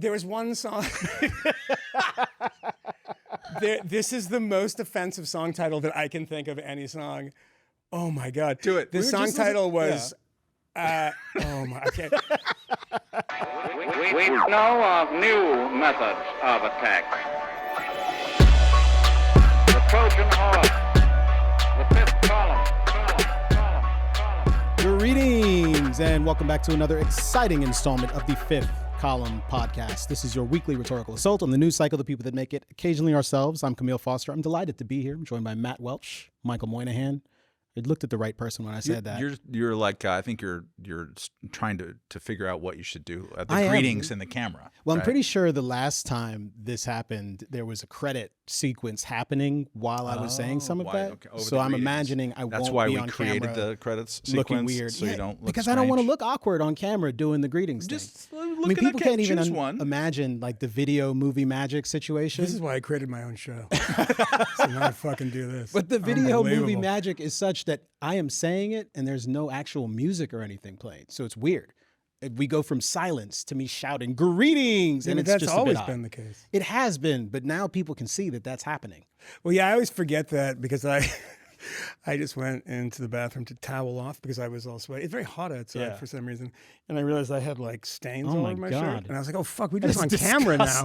There was one song. This is the most offensive song title that I can think of any song. Oh my God. Do it. The song title was, oh my, okay. We know of new methods of attack. The Trojan horse, the fifth column. Greetings and welcome back to another exciting installment of the Fifth Column Podcast. This is your weekly rhetorical assault on the news cycle, the people that make it, occasionally ourselves. I'm Kmele Foster. I'm delighted to be here. I'm joined by Matt Welch, Michael Moynihan. I looked at the right person when I said that. You're like I think you're trying to figure out what you should do. The greetings in the camera. Well, right? I'm pretty sure the last time this happened, there was a credit sequence happening while I was saying some of that. Okay. So I'm imagining I That's won't why be we on created camera the credits sequence, looking weird. so you don't look because strange. I don't want to look awkward on camera doing the greetings Just thing. look I mean, at people the can't even one. imagine like the video movie magic situation. This is why I created my own show. So now I fucking do this. But the video movie Unbelievable. magic is such that I am saying it and there's no actual music or anything playing. So it's weird. We go from silence to me shouting greetings, and it's that's just always a bit been odd. the case. It has been, but now people can see that that's happening. Well, yeah, I always forget that because I just went into the bathroom to towel off because I was all sweaty. It's very hot outside for some reason. And I realized I had like stains all over my shirt. And I was like, oh, fuck, we do this on camera now.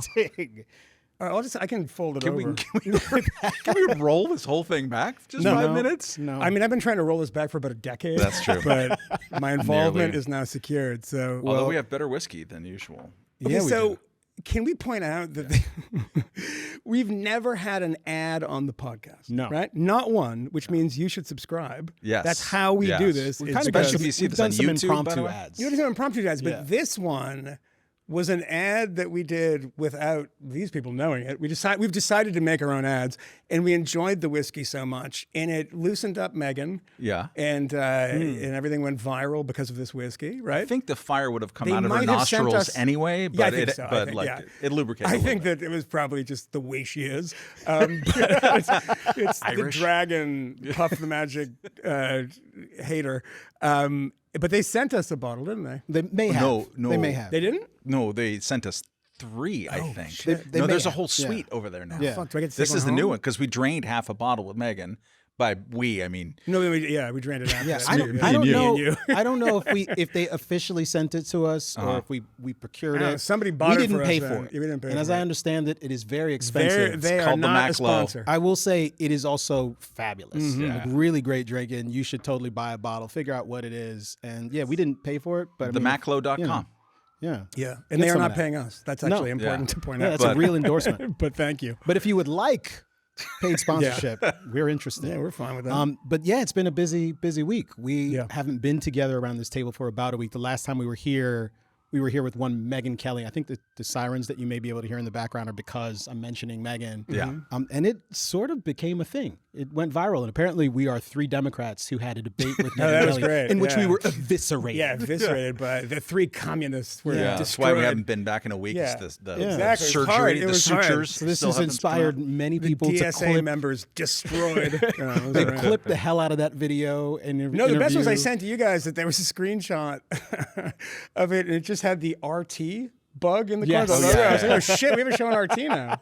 All right, I can fold it over. Can we roll this whole thing back just 5 minutes? No. I mean, I've been trying to roll this back for about a decade. That's true. But my involvement Nearly. is now secured. So, Although we have better whiskey than usual. okay, we so do. can we point out that we've never had an ad on the podcast? No. Right? Not one, which means you should subscribe. Yes. That's how we Yes. do this. We've is kind of because- Especially if you see we've this done on some YouTube, by the impromptu way. ads. You know, some impromptu ads, but Yeah. this one was an ad that we did without these people knowing it. We've decided to make our own ads, and we enjoyed the whiskey so much, and it loosened up Megan. Yeah. And everything went viral because of this whiskey, right? I think the fire would have come They out of her might have sent nostrils us- anyway, Yeah, I but think so. I think, yeah. it lubricated. I a little think bit. that it was probably just the way she is. But it's the Irish. dragon, Puff the Magic hater. But they sent us a bottle, didn't they? They may have. No. They may have. They didn't? No, they sent us 3, I think. shit. They No, may there's a have, whole yeah. suite over there now. Yeah. Fuck, do I get to This take is the one new home? one because we drained half a bottle with Megan. By we, I mean No, we drained it after. Yeah, that. I don't, Me I don't and know. you. I don't know if they officially sent it to us or if we procured I don't know, it. somebody bought we it didn't for us pay then. for it. Yeah, we didn't pay and as for I it. understand it, it is very expensive. They are called the not a Mac Low. sponsor. I will say it is also fabulous. Mm-hmm. Like, really great drinking. You should totally buy a bottle, figure out what it is. And yeah, we didn't pay for it, but I mean, themaclow.com. you know, yeah. Yeah, Get and they are some of not that. paying us. That's No. actually important Yeah. to point Yeah, out. that's a real endorsement. But thank you. But if you would like paid sponsorship, we're interested. Yeah, we're fine with that. But yeah, it's been a busy week. We Yeah. haven't been together around this table for about a week. The last time we were here with one Megan Kelly. I think the sirens that you may be able to hear in the background are because I'm mentioning Megan. Yeah. And it sort of became a thing. It went viral. And apparently we are 3 Democrats who had a debate with Megan that was Kelly great, in which we yeah. were eviscerated. Yeah, eviscerated by the 3 communists were Yeah, that's destroyed. why we haven't been back in a week. Yeah. Is the Exactly. It was surgery, hard. It the was hard. sutures. So this still has haven't inspired come many The people to DSA clip. members destroyed. They clipped the hell out of that video. And No, the best was I interview. sent to you guys that there was a screenshot of it, and it just had the RT bug in the Yes. corner. Oh, I yeah. was like, oh shit, we haven't shown RT now.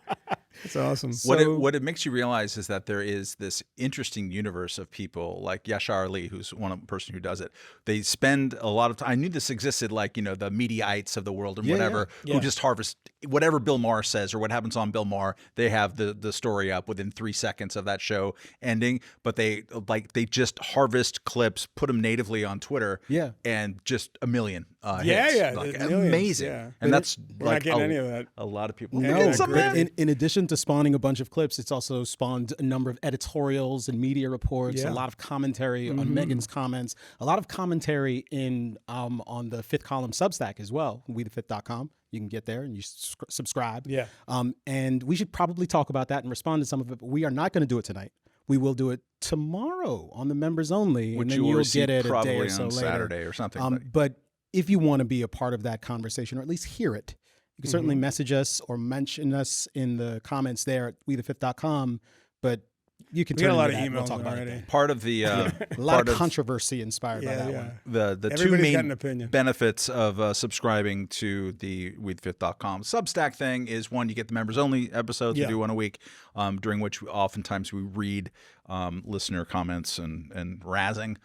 That's awesome. What it makes you realize is that there is this interesting universe of people like Yashar Ali, who's one person who does it. They spend a lot of time. I knew this existed, like, you know, the Mediaites of the world and whatever, yeah. who just harvest whatever Bill Maher says or what happens on Bill Maher. They have the story up within 3 seconds of that show ending, but they just harvest clips, put them natively on Twitter, Yeah. and just a million hits. Yeah, Like, millions, amazing. yeah. And that's We're not like getting any of that. a lot of people. No, It's a but man. in addition to spawning a bunch of clips, it's also spawned a number of editorials and media reports, Yeah. a lot of commentary on Megan's comments, a lot of commentary in on the Fifth Column Substack as well, wethefifth.com. You can get there and you subscribe. Yeah. And we should probably talk about that and respond to some of it, but we are not going to do it tonight. We will do it tomorrow on the members only, Which and then you will you'll receive get it a probably day or so on later. Saturday or something. But if you want to be a part of that conversation, or at least hear it, you can certainly message us or mention us in the comments there at wethefifth.com. But You can we turn got a lot of into that. emails We'll talk about already. it. Part of the A lot of controversy inspired by that one. the two Everybody's got an main opinion. benefits of subscribing to the WeTheFifth.com Substack thing is, one, you get the members only episodes. We do one a week, during which oftentimes we read listener comments and razzing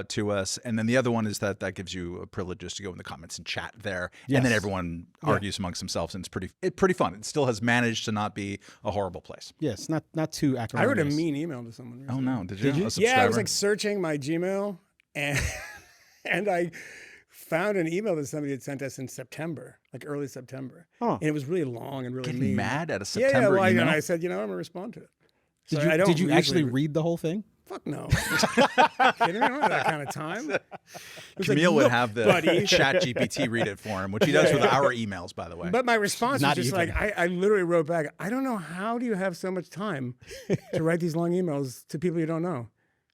to us, and then the other one is that gives you privileges to go in the comments and chat there, and then everyone argues amongst themselves, and it's pretty fun. It still has managed to not be a horrible place. Yes, not too acrimonious. I wrote a mean email to someone recently. Oh no, did you? Yeah, I was like searching my Gmail, and I found an email that somebody had sent us in September, like early September, and it was really long and really getting mean. mad at a September email. email. And I said, I'm gonna respond to it. So Did you actually read the whole thing? Fuck no. Kidding me? I don't have that kind of time. Camille would have the Chat GPT read it for him, which he does with our emails, by the way. But my response was just even. like, I literally wrote back, I don't know how do you have so much time to write these long emails to people you don't know.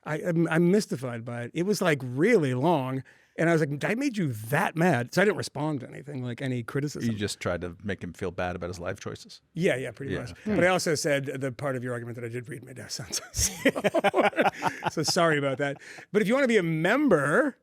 I'm mystified by it. It was like really long. And I was like, I made you that mad. So I didn't respond to anything, like any criticism. You just tried to make him feel bad about his life choices. Yeah, pretty much. But I also said the part of your argument that I did read made no sense. So sorry about that. But if you want to be a member,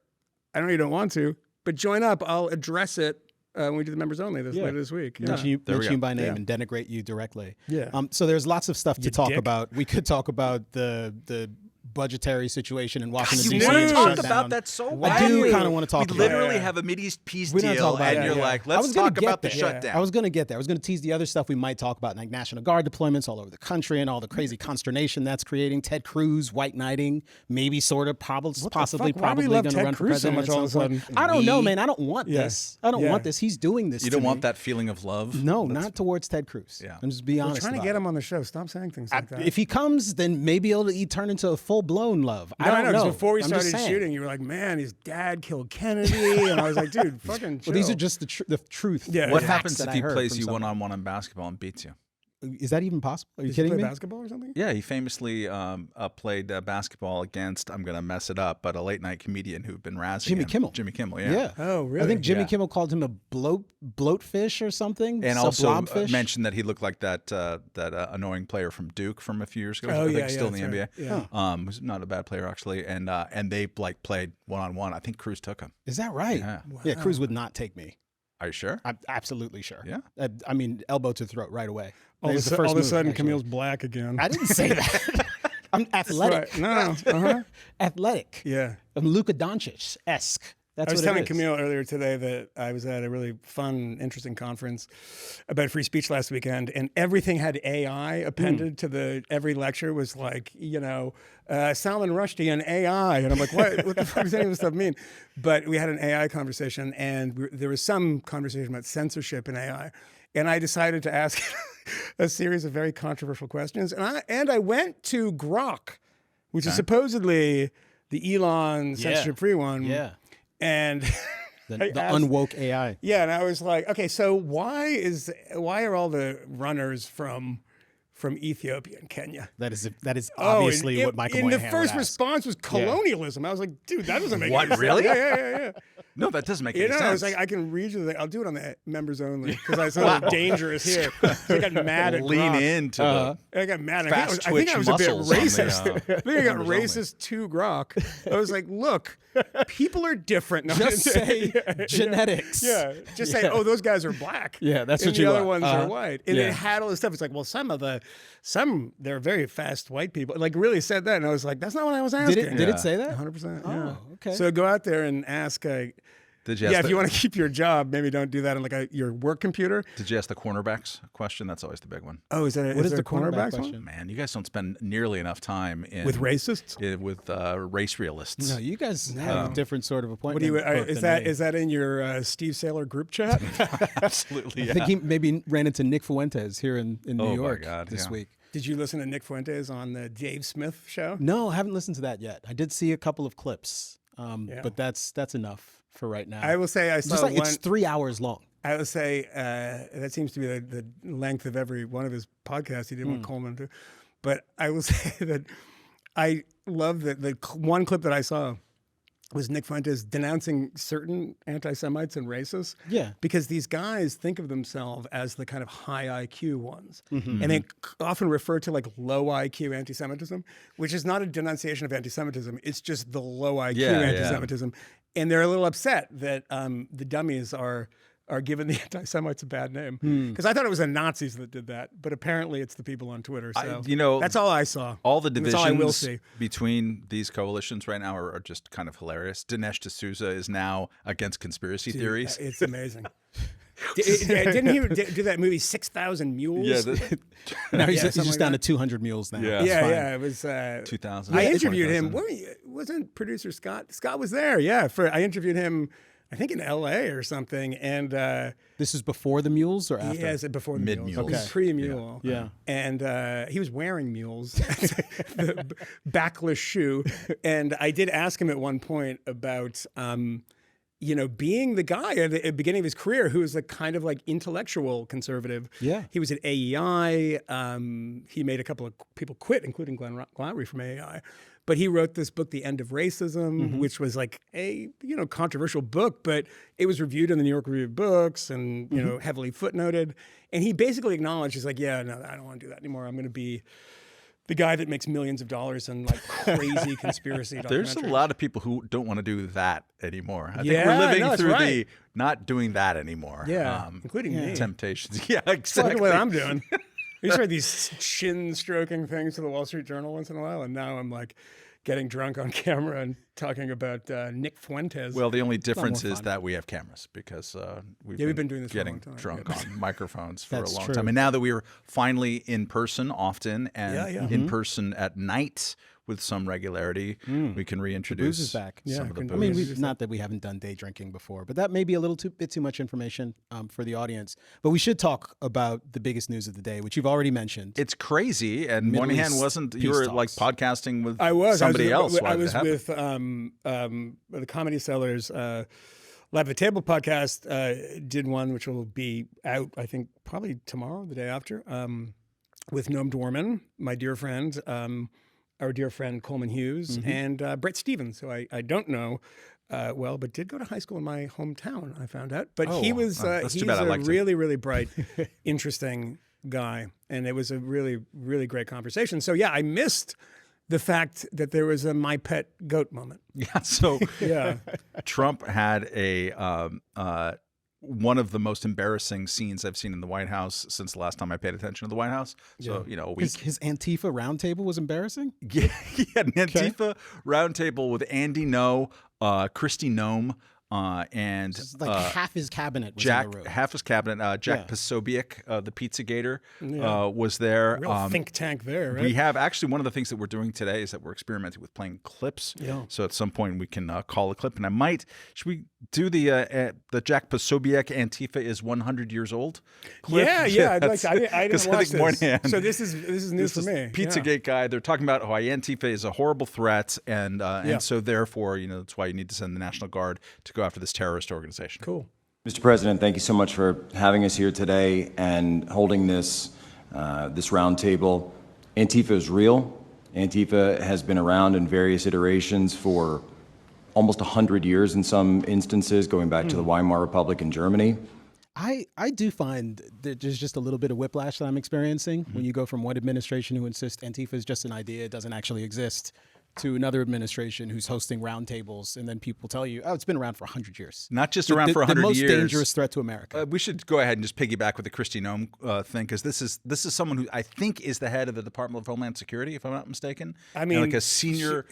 I know you don't want to, but join up. I'll address it when we do the members only later this week. Mention you by name and denigrate you directly. Yeah. So there's lots of stuff to talk dick. about. We could talk about the budgetary situation in Washington, You D.C. want to and talk shutdown. about that so I badly. do kind of want to talk We about it. literally have a Mideast peace We're not deal, talking about and it. you're like, I was let's gonna talk get about the there. shutdown. I was going to get there. I was going to tease the other stuff we might talk about, like National Guard deployments all over the country and all the crazy consternation that's creating. Ted Cruz, white knighting, maybe sort of, possibly Why do we going love to Ted run for Cruz so president much at all of a some point. sudden? I don't know, man. I don't want this. I don't Yeah. want this. He's doing this You to don't me. want that feeling of love? No, not towards Ted Cruz. Yeah. I'm just being We're honest trying to about get it. him on the show. Stop saying things like that. If he comes, then maybe it'll turn into a full-blown love. I No, don't know. know. 'Cause before we I'm just started saying. shooting, you were like, man, his dad killed Kennedy. And I was like, dude, fucking chill. Well, these are just the truth. Yeah. What Yeah. happens that if I he heard plays from you someone. one-on-one in basketball and beats you? Is that even possible? Are you Does he kidding play me? basketball or something? Yeah, he famously played basketball against, I'm going to mess it up, but a late-night comedian who'd been razzing Jimmy him. Kimmel. Jimmy Kimmel, yeah. Yeah. Oh, really? I think Jimmy Yeah. Kimmel called him a bloatfish or something. And also Sublobfish. mentioned that he looked like that annoying player from Duke from a few years ago. Oh, I think yeah, still in the that's NBA. right. Yeah. Who's not a bad player actually, and they like played one-on-one. I think Cruz took him. Is that right? Yeah. Cruz would not take me. Are you sure? I'm absolutely sure. Yeah. I mean, elbow to throat right away. All It of was the a first move, sudden, actually. Camille's black again. I didn't say that. I'm athletic. Right. No. Athletic. Yeah. I'm Luka Doncic-esque. That's I was what telling it is. Camille earlier today that I was at a really fun, interesting conference about free speech last weekend, and everything had AI appended to every lecture was like, Salman Rushdie and AI. And I'm like, what the fuck does any of this stuff mean? But we had an AI conversation, and there was some conversation about censorship in AI. And I decided to ask a series of very controversial questions. And I went to Grok, which is supposedly the Elon censorship-free one. Yeah. And The unwoke AI. yeah, and I was like, okay, so why are all the runners from Ethiopia and Kenya? That is obviously what Michael Moynihan And the first would ask. response was colonialism. I was like, dude, that doesn't make What, any sense. really? Yeah. No, that doesn't make any sense. I was like, I can read you the thing. I'll do it on the members only because I saw dangerous here. So I got mad at Lean Grok. into I got mad. Fast I think I was a bit twitch muscles on the, racist. I think I got members only. racist to Grok. I was like, look, people are different. No, Just say genetics. Yeah, just say, oh, those guys are black. Yeah, that's and what the you other want. ones are white. And Yeah. it had all this stuff. It's like, well, they're very fast white people. Like really said that, and I was like, that's not what I was asking. Did it say that? 100%. Oh, yeah. okay. So go out there and ask. Did you Yeah, ask if you want to keep your job, maybe don't do that on like your work computer. Did you ask the cornerbacks question? That's always the big one. Oh, is that What is there the a cornerbacks cornerback one? question? Man, you guys don't spend nearly enough time With racists? with race realists. No, you guys have a different sort of appointment. What do you? book Is than me. that in your Steve Saylor group chat? Absolutely. I think he maybe ran into Nick Fuentes here in New Oh, my York God, this yeah. week. Did you listen to Nick Fuentes on the Dave Smith show? No, I haven't listened to that yet. I did see a couple of clips, but that's enough for right now. I will say I saw Just like one. it's 3 hours long. I would say that seems to be the length of every one of his podcasts. He didn't want Coleman to, but I will say that I love the one clip that I saw was Nick Fuentes denouncing certain anti-Semites and racists. Yeah. Because these guys think of themselves as the kind of high IQ ones. And they often refer to like low IQ anti-Semitism, which is not a denunciation of anti-Semitism. It's just the low IQ anti-Semitism. And they're a little upset that the dummies are giving the anti-Semites a bad name. Because I thought it was the Nazis that did that, but apparently it's the people on Twitter. So that's all I saw. All the divisions all I will see. between these coalitions right now are just kind of hilarious. Dinesh D'Souza is now against conspiracy theories. It's amazing. Didn't he do that movie 6,000 Mules? Yeah, now he's just down to 200 mules now. Yeah. It was 2000. I interviewed him. Wasn't producer Scott? Scott was there. Yeah, I interviewed him. I think in L.A. or something, and this is before the mules or after? Yeah, before the Mid-mules. mules. Okay. Pre-mule. Yeah. And he was wearing mules, the backless shoe. And I did ask him at one point about, being the guy at the beginning of his career who was a kind of like intellectual conservative. Yeah. He was at AEI. He made a couple of people quit, including Glenn Lowry from AEI. But he wrote this book, The End of Racism, which was like a controversial book, but it was reviewed in the New York Review of Books and heavily footnoted. And he basically acknowledged, he's like, yeah, no, I don't want to do that anymore. I'm going to be the guy that makes millions of dollars in like crazy conspiracy documentaries. There's a lot of people who don't want to do that anymore. I think we're living through the not doing that anymore. Yeah, including me. Temptations. Yeah, exactly. Look at what I'm doing. I used to write these chin-stroking things to the Wall Street Journal once in a while, and now I'm like getting drunk on camera and talking about Nick Fuentes. Well, the only difference is that we have cameras because we've been doing this getting for a long time. drunk on microphones for a long true. time. And now that we are finally in person often and in person at night with some regularity, we can reintroduce booze is back. some of the booze. I mean, not that we haven't done day drinking before, but that may be a little bit too much information for the audience. But we should talk about the biggest news of the day, which you've already mentioned. It's crazy, and Middle Moynihan East wasn't. You peace were talks. like podcasting with somebody else. I was with the Comedy Sellers Live at Table podcast. Did one which will be out, I think, probably tomorrow, the day after, with Noam Dworman, my dear friend. Our dear friend Coleman Hughes and Brett Stevens, who I don't know well, but did go to high school in my hometown, I found out. But he's a really, really bright, interesting guy. And it was a really, really great conversation. So, yeah, I missed the fact that there was a my pet goat moment. Yeah, so Trump had one of the most embarrassing scenes I've seen in the White House since the last time I paid attention to the White House. So, a week. His Antifa roundtable was embarrassing? Yeah, he had an Antifa roundtable with Andy Ngo, Kristi Noem, and half his cabinet was Jack, in the room. half his cabinet. Jack Posobiec, the Pizzagator, was there. Real think tank there, right? We have actually one of the things that we're doing today is that we're experimenting with playing clips. Yeah. So at some point we can call a clip, and should we do the Jack Posobiec Antifa is 100 years old clip? Yeah. I didn't watch this. Moynihan, so this is news for me. Pizzagate guy. They're talking about how Antifa is a horrible threat, and so therefore, that's why you need to send the National Guard to go after this terrorist organization. Cool. Mr. President, thank you so much for having us here today and holding this roundtable. Antifa is real. Antifa has been around in various iterations for almost 100 years in some instances, going back to the Weimar Republic in Germany. I do find that there's just a little bit of whiplash that I'm experiencing when you go from one administration who insists Antifa is just an idea, it doesn't actually exist, to another administration who's hosting roundtables, and then people tell you, oh, it's been around for 100 years. Not just around for 100 years. The most dangerous threat to America. We should go ahead and just piggyback with the Kristi Noem thing, because this is someone who I think is the head of the Department of Homeland Security, if I'm not mistaken. I mean, like a senior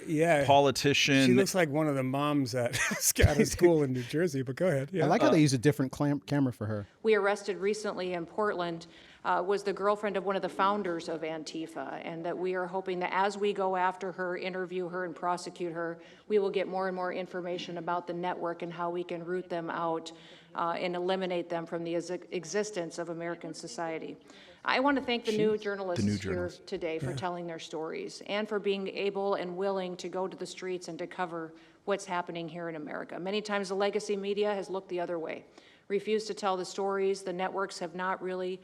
politician. She looks like one of the moms at a school in New Jersey, but go ahead. Yeah. I like how they use a different camera for her. We arrested recently in Portland was the girlfriend of one of the founders of Antifa, and that we are hoping that as we go after her, interview her, and prosecute her, we will get more and more information about the network and how we can root them out and eliminate them from the existence of American society. I want to thank the new journalists here today for telling their stories and for being able and willing to go to the streets and to cover what's happening here in America. Many times the legacy media has looked the other way. refuse to tell the stories. The networks have not really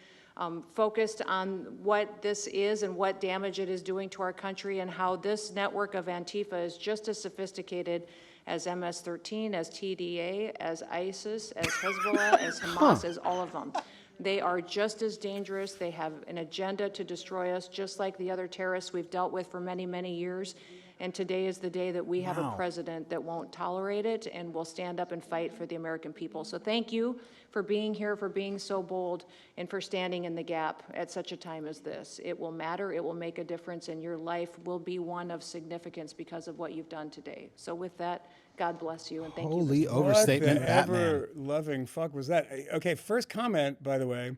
focused on what this is and what damage it is doing to our country, and how this network of Antifa is just as sophisticated as MS-13, as TDA, as ISIS, as Hezbollah, as Hamas, as all of them. They are just as dangerous. They have an agenda to destroy us, just like the other terrorists we've dealt with for many, many years. And today is the day that we have a president that won't tolerate it and will stand up and fight for the American people. So thank you for being here, for being so bold, and for standing in the gap at such a time as this. It will matter. It will make a difference, and your life will be one of significance because of what you've done today. So with that, God bless you, and thank you. Holy overstatement, Batman. What the ever-loving fuck was that? Okay, first comment, by the way.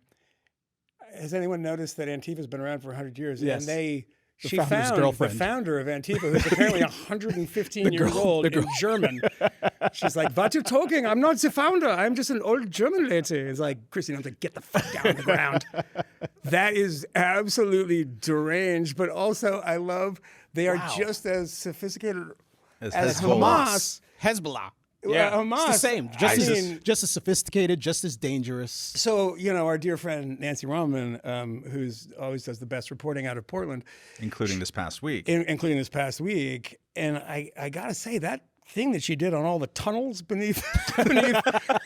Has anyone noticed that Antifa's been around for 100 years? Yes. And she founder's found girlfriend. the founder of Antifa, who's apparently 115 years old, in German. She's like, "What you talking? I'm not the founder. I'm just an old German lady." It's like, Christine, I'm like, get the fuck down on the ground. That is absolutely deranged. But also, I love they are just as sophisticated as Hamas. Hezbollah. Yeah, It's the same. Just as sophisticated, just as dangerous. So, our dear friend Nancy Roman, who's always does the best reporting out of Portland, including this past week. Including this past week. And I got to say, that thing that she did on all the tunnels beneath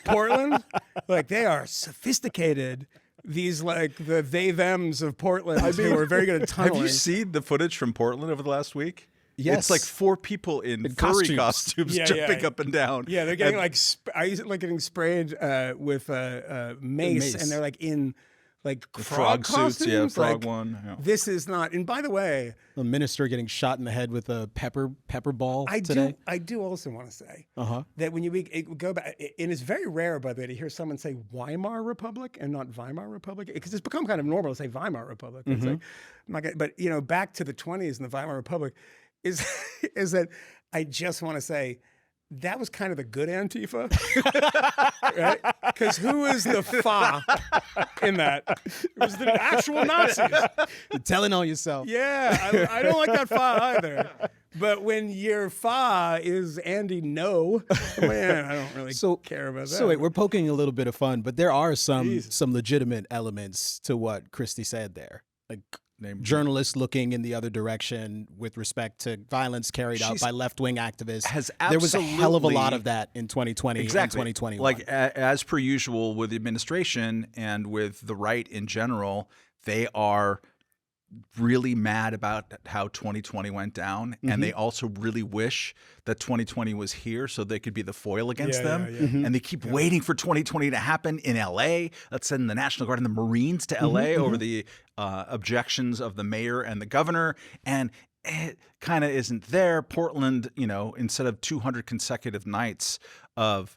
Portland, like, they are sophisticated. These, like, the they-thems of Portland who are very good at tunneling. Have you seen the footage from Portland over the last week? Yes. It's like 4 people in furry costumes jumping up and down. Yeah, they're getting getting sprayed with mace, and they're like in like frog suits. costumes. Yeah, frog like, one. Yeah. This is not. And by the way, a minister getting shot in the head with a pepper ball today. I do also want to say that when you go back, and it's very rare, by the way, to hear someone say Weimar Republic and not Weimar Republic, because it's become kind of normal to say Weimar Republic. It's like, I'm not gonna, but back to the 1920s and the Weimar Republic. Is that I just want to say that was kind of the good Antifa, right? Because who was the fa in that? It was the actual Nazis. You're telling on yourself. Yeah, I don't like that fa either. But when your fa is Andy No, man, I don't really care about that. So wait, we're poking a little bit of fun, but there are some legitimate elements to what Christy said there. Like, journalists looking in the other direction with respect to violence carried out by left-wing activists. There was a hell of a lot of that in 2020 and 2021. Like, as per usual with the administration and with the right in general, they are really mad about how 2020 went down, and they also really wish that 2020 was here so they could be the foil against them. And they keep waiting for 2020 to happen in LA. Let's send the National Guard and the Marines to LA over the objections of the mayor and the governor, and it kind of isn't there. Portland, instead of 200 consecutive nights of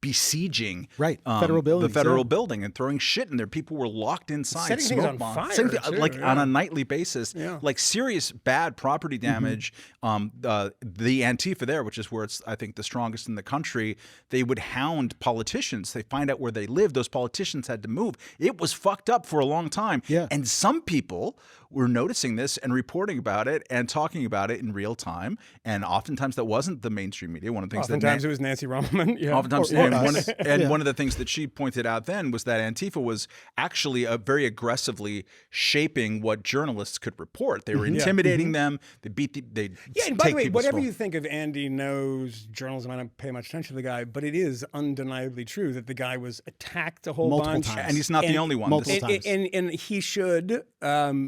besieging federal buildings, the federal building and throwing shit in there, people were locked inside, setting things on fire, on a nightly basis, like serious bad property damage. The Antifa there, which is where it's, I think, the strongest in the country, they would hound politicians. They find out where they live. Those politicians had to move. It was fucked up for a long time. And some people were noticing this and reporting about it and talking about it in real time. And oftentimes that wasn't the mainstream media. One of the things it was Nancy Roman. Oftentimes, one of the things that she pointed out then was that Antifa was actually very aggressively shaping what journalists could report. They were intimidating them. They and by the way, whatever you think of Andy No's journalism, I don't pay much attention to the guy, but it is undeniably true that the guy was attacked a whole bunch. Times. And he's not the only one. Multiple times. And he should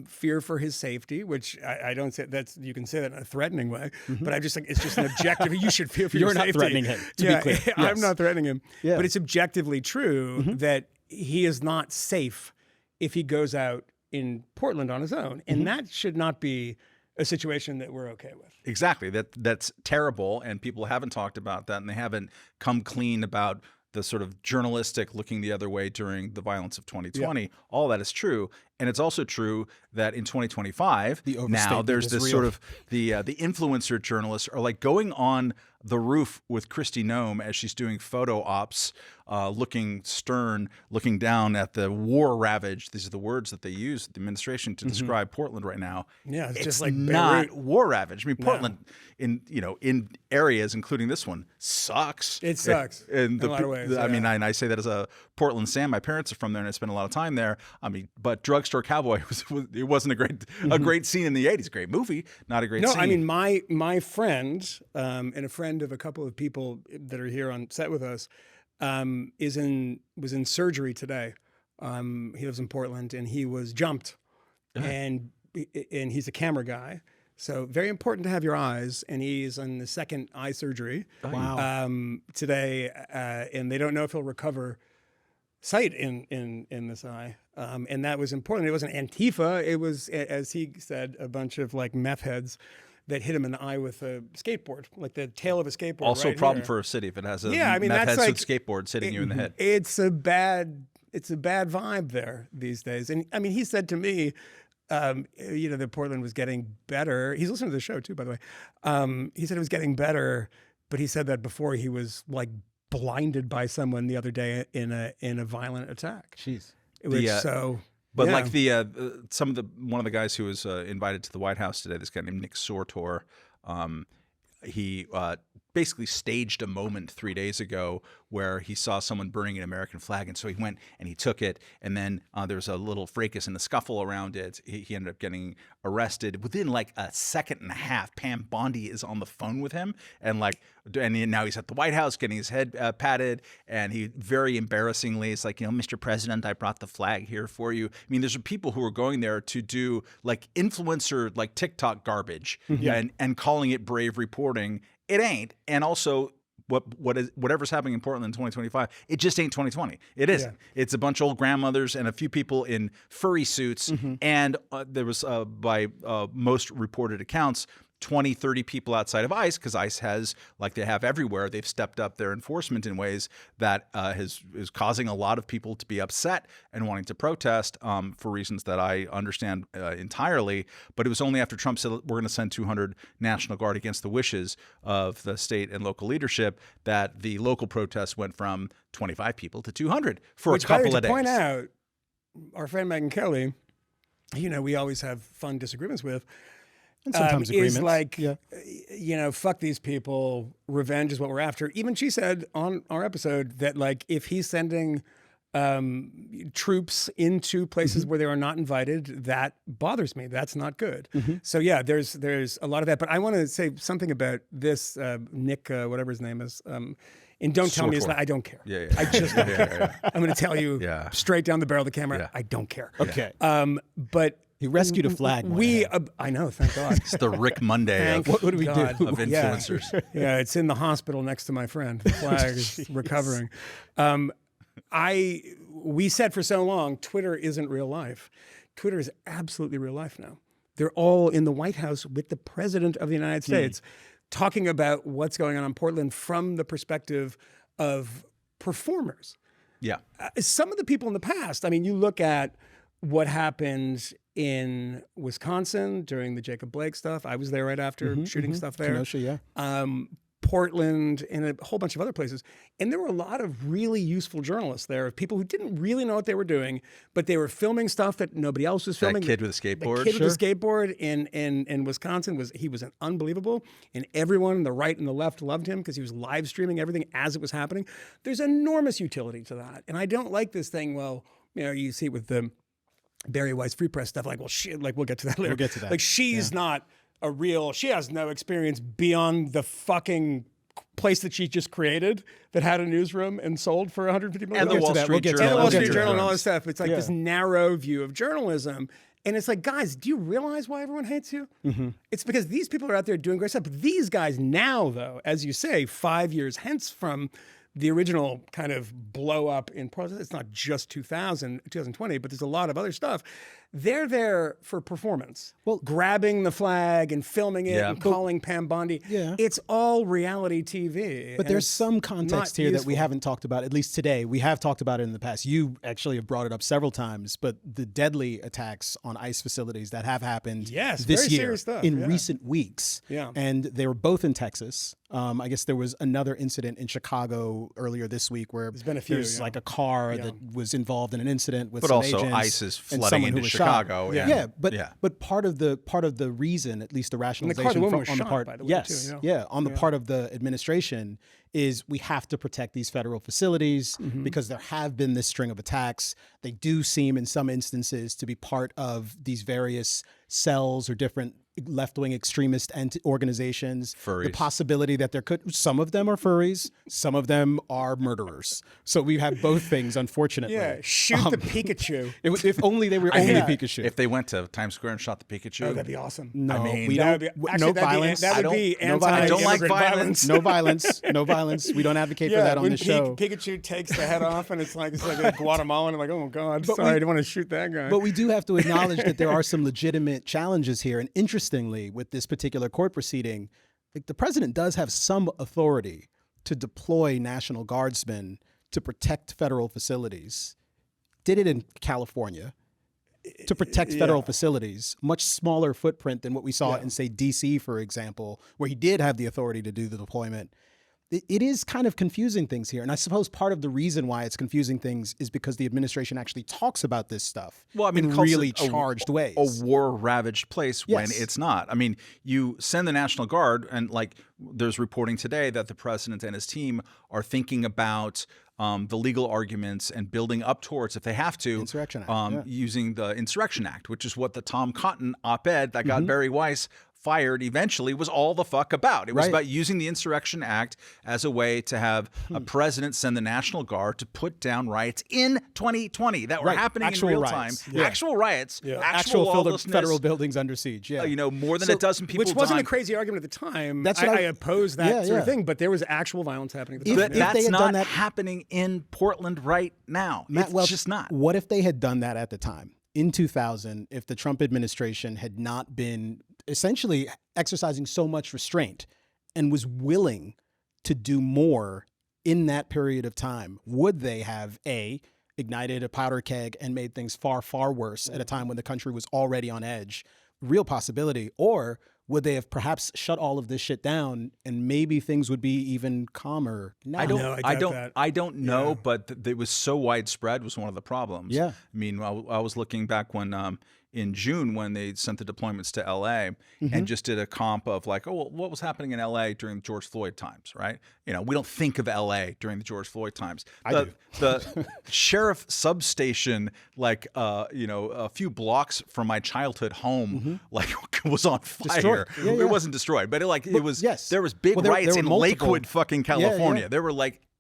fear for his safety, which I don't say that's, you can say that in a threatening way, but I just think it's just an objective. You should fear for your safety. You're not threatening him, to be clear. I'm not threatening him, but it's objectively true that he is not safe if he goes out in Portland on his own, and that should not be a situation that we're okay with. Exactly. That's terrible, and people haven't talked about that, and they haven't come clean about the sort of journalistic looking the other way during the violence of 2020. All that is true. And it's also true that in 2025, now there's this sort of the influencer journalists are like going on the roof with Kristi Noem as she's doing photo ops, looking stern, looking down at the war ravaged. These are the words that they use, the administration, to describe Portland right now. Yeah, it's just like not war ravaged. I mean, Portland in areas, including this one, sucks. It sucks in a lot of ways. I mean, I say that as a Portland Sam. My parents are from there, and I spent a lot of time there. I mean, but Drugstore Cowboy it wasn't a great scene in the 80s. Great movie, not a great scene. No, I mean my friend and a friend of a couple of people that are here on set with us was in surgery today. He lives in Portland, and he was jumped, and he's a camera guy. So very important to have your eyes, and he's on the second eye surgery. Wow. Today, and they don't know if he'll recover sight in this eye. And that was important. It wasn't Antifa. It was, as he said, a bunch of like meth heads that hit him in the eye with a skateboard, like the tail of a skateboard. Also right a problem here. for a city if it has a meth heads like, with skateboard hitting you in the head. It's a bad vibe there these days. And I mean, he said to me, that Portland was getting better. He's listening to the show too, by the way. He said it was getting better, but he said that before he was like blinded by someone the other day in a violent attack. Jeez. But like one of the guys who was invited to the White House today, this guy named Nick Sortor, he basically staged a moment 3 days ago where he saw someone burning an American flag, and so he went and he took it, and then there was a little fracas and a scuffle around it. He ended up getting arrested within like a second and a half. Pam Bondi is on the phone with him, and now he's at the White House getting his head patted, and he very embarrassingly is like, Mr. President, I brought the flag here for you. I mean, there's people who are going there to do like influencer, like TikTok garbage, and calling it brave reporting. It ain't. And also, whatever's happening in Portland in 2025, it just ain't 2020. It isn't. Yeah. It's a bunch of old grandmothers and a few people in furry suits. And there was, by most reported accounts, 20, 30 people outside of ICE, because ICE has, like they have everywhere, they've stepped up their enforcement in ways that is causing a lot of people to be upset and wanting to protest for reasons that I understand entirely. But it was only after Trump said we're going to send 200 National Guard against the wishes of the state and local leadership that the local protests went from 25 people to 200 for a couple of days. To point out, our friend Megyn Kelly, we always have fun disagreements with, and sometimes agreements. Is like, fuck these people. Revenge is what we're after. Even she said on our episode that, like, if he's sending troops into places where they are not invited, that bothers me. That's not good. So yeah, there's a lot of that. But I want to say something about this Nick, whatever his name is. And don't tell me I don't care. Yeah. I just don't care. I'm going to tell you straight down the barrel of the camera. Yeah. I don't care. Okay. But he rescued a flag. I know, thank God. It's the Rick Monday what do we do? Of influencers. Yeah, it's in the hospital next to my friend. The flag is recovering. We said for so long, Twitter isn't real life. Twitter is absolutely real life now. They're all in the White House with the President of the United States talking about what's going on in Portland from the perspective of performers. Yeah. Some of the people in the past, I mean, you look at what happened in Wisconsin during the Jacob Blake stuff. I was there right after shooting stuff there. Kenosha, yeah. Portland and a whole bunch of other places. And there were a lot of really useful journalists there, of people who didn't really know what they were doing, but they were filming stuff that nobody else was filming. That kid with a skateboard. The kid with the skateboard in Wisconsin was unbelievable. And everyone on the right and the left loved him because he was live streaming everything as it was happening. There's enormous utility to that. And I don't like this thing, you see it with the Bari Weiss Free Press stuff, like, well, shit, like, we'll get to that later. We'll get to that. Like, she's not she has no experience beyond the fucking place that she just created that had a newsroom and sold for $150 million. And the Wall Street Journal. And the Wall Street Journal and all this stuff. It's like this narrow view of journalism. And it's like, guys, do you realize why everyone hates you? It's because these people are out there doing great stuff. But these guys now, though, as you say, 5 years hence from the original kind of blow up in process. It's not just 2020, but there's a lot of other stuff. They're there for performance. Well, grabbing the flag and filming it and calling Pam Bondi. Yeah. It's all reality TV. But there's some context here that we haven't talked about, at least today. We have talked about it in the past. You actually have brought it up several times, but the deadly attacks on ICE facilities that have happened this year in recent weeks. Yeah. And they were both in Texas. I guess there was another incident in Chicago earlier this week where there's like a car that was involved in an incident with some agents. But also ICE is flooding into Chicago. But part of the reason, at least the rationalization on the part, on the part of the administration is we have to protect these federal facilities because there have been this string of attacks. They do seem in some instances to be part of these various cells or different left-wing extremist organizations. Furries. The possibility that some of them are furries, some of them are murderers. So we have both things, unfortunately. Yeah, shoot the Pikachu. If only they were only Pikachu. If they went to Times Square and shot the Pikachu. Oh, that'd be awesome. No, we don't. No violence. That would be I don't like violence. No violence. No violence. We don't advocate for that on the show. Pikachu takes the head off and it's like a Guatemalan. I'm like, oh God, sorry, I didn't want to shoot that guy. But we do have to acknowledge that there are some legitimate challenges here. And interestingly, with this particular court proceeding, the president does have some authority to deploy National Guardsmen to protect federal facilities. Did it in California to protect federal facilities, much smaller footprint than what we saw in, say, D.C., for example, where he did have the authority to do the deployment. It is kind of confusing things here. And I suppose part of the reason why it's confusing things is because the administration actually talks about this stuff in really charged ways. A war-ravaged place when it's not. I mean, you send the National Guard, and there's reporting today that the president and his team are thinking about the legal arguments and building up towards, if they have to, Insurrection Act, using the Insurrection Act, which is what the Tom Cotton op-ed that got Bari Weiss fired eventually was all the fuck about. It was about using the Insurrection Act as a way to have a president send the National Guard to put down riots in 2020 that were happening in real time. Actual riots. Actual federal buildings under siege. More than a dozen people Which wasn't dying. a crazy argument at the time. That's I opposed that sort of thing, but there was actual violence happening at the time. That's not happening in Portland right now. Matt Welch, just not. What if they had done that at the time? In 2000, if the Trump administration had not been essentially exercising so much restraint and was willing to do more in that period of time, would they have ignited a powder keg and made things far, far worse at a time when the country was already on edge? Real possibility. Or would they have perhaps shut all of this shit down and maybe things would be even calmer now? I don't know, but it was so widespread was one of the problems. Yeah. I mean, I was looking back when in June when they sent the deployments to LA and just did a comp of what was happening in LA during the George Floyd times, right? We don't think of LA during the George Floyd times. The sheriff substation, a few blocks from my childhood home, was on fire. It wasn't destroyed, but there was big riots in Lakewood, fucking California. There were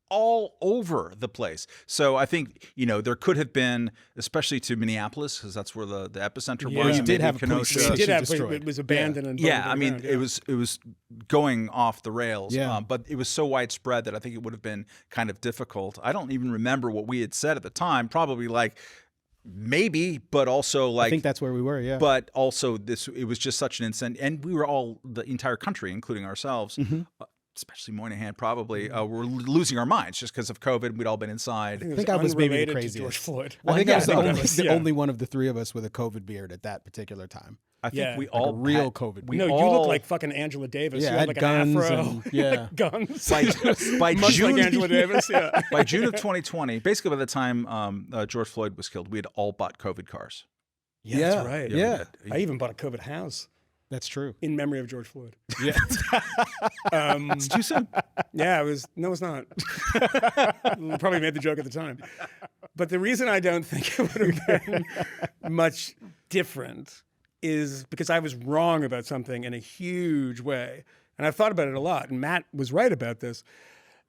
all over the place. So I think, there could have been, especially to Minneapolis, because that's where the epicenter was. You did have Kenosha. It was abandoned. It was going off the rails. But it was so widespread that I think it would have been kind of difficult. I don't even remember what we had said at the time. Probably maybe, but also I think that's where we were, yeah. But also it was just such an incentive, and we were all, the entire country, including ourselves, especially Moynihan, probably were losing our minds just because of COVID. We'd all been inside. I think I was maybe the craziest. George Floyd. I think I was the only one of the three of us with a COVID beard at that particular time. I think we all real COVID. You look like fucking Angela Davis. Yeah, you had guns an afro. And, guns. By Much June, like Angela Davis. Yeah. By June of 2020, basically by the time George Floyd was killed, we had all bought COVID cars. Yeah, that's right. Yeah. I even bought a COVID house. That's true. In memory of George Floyd. Yeah. It's too soon. Yeah, it was. No, it's not. Probably made the joke at the time. But the reason I don't think it would have been much different is because I was wrong about something in a huge way. And I've thought about it a lot. And Matt was right about this.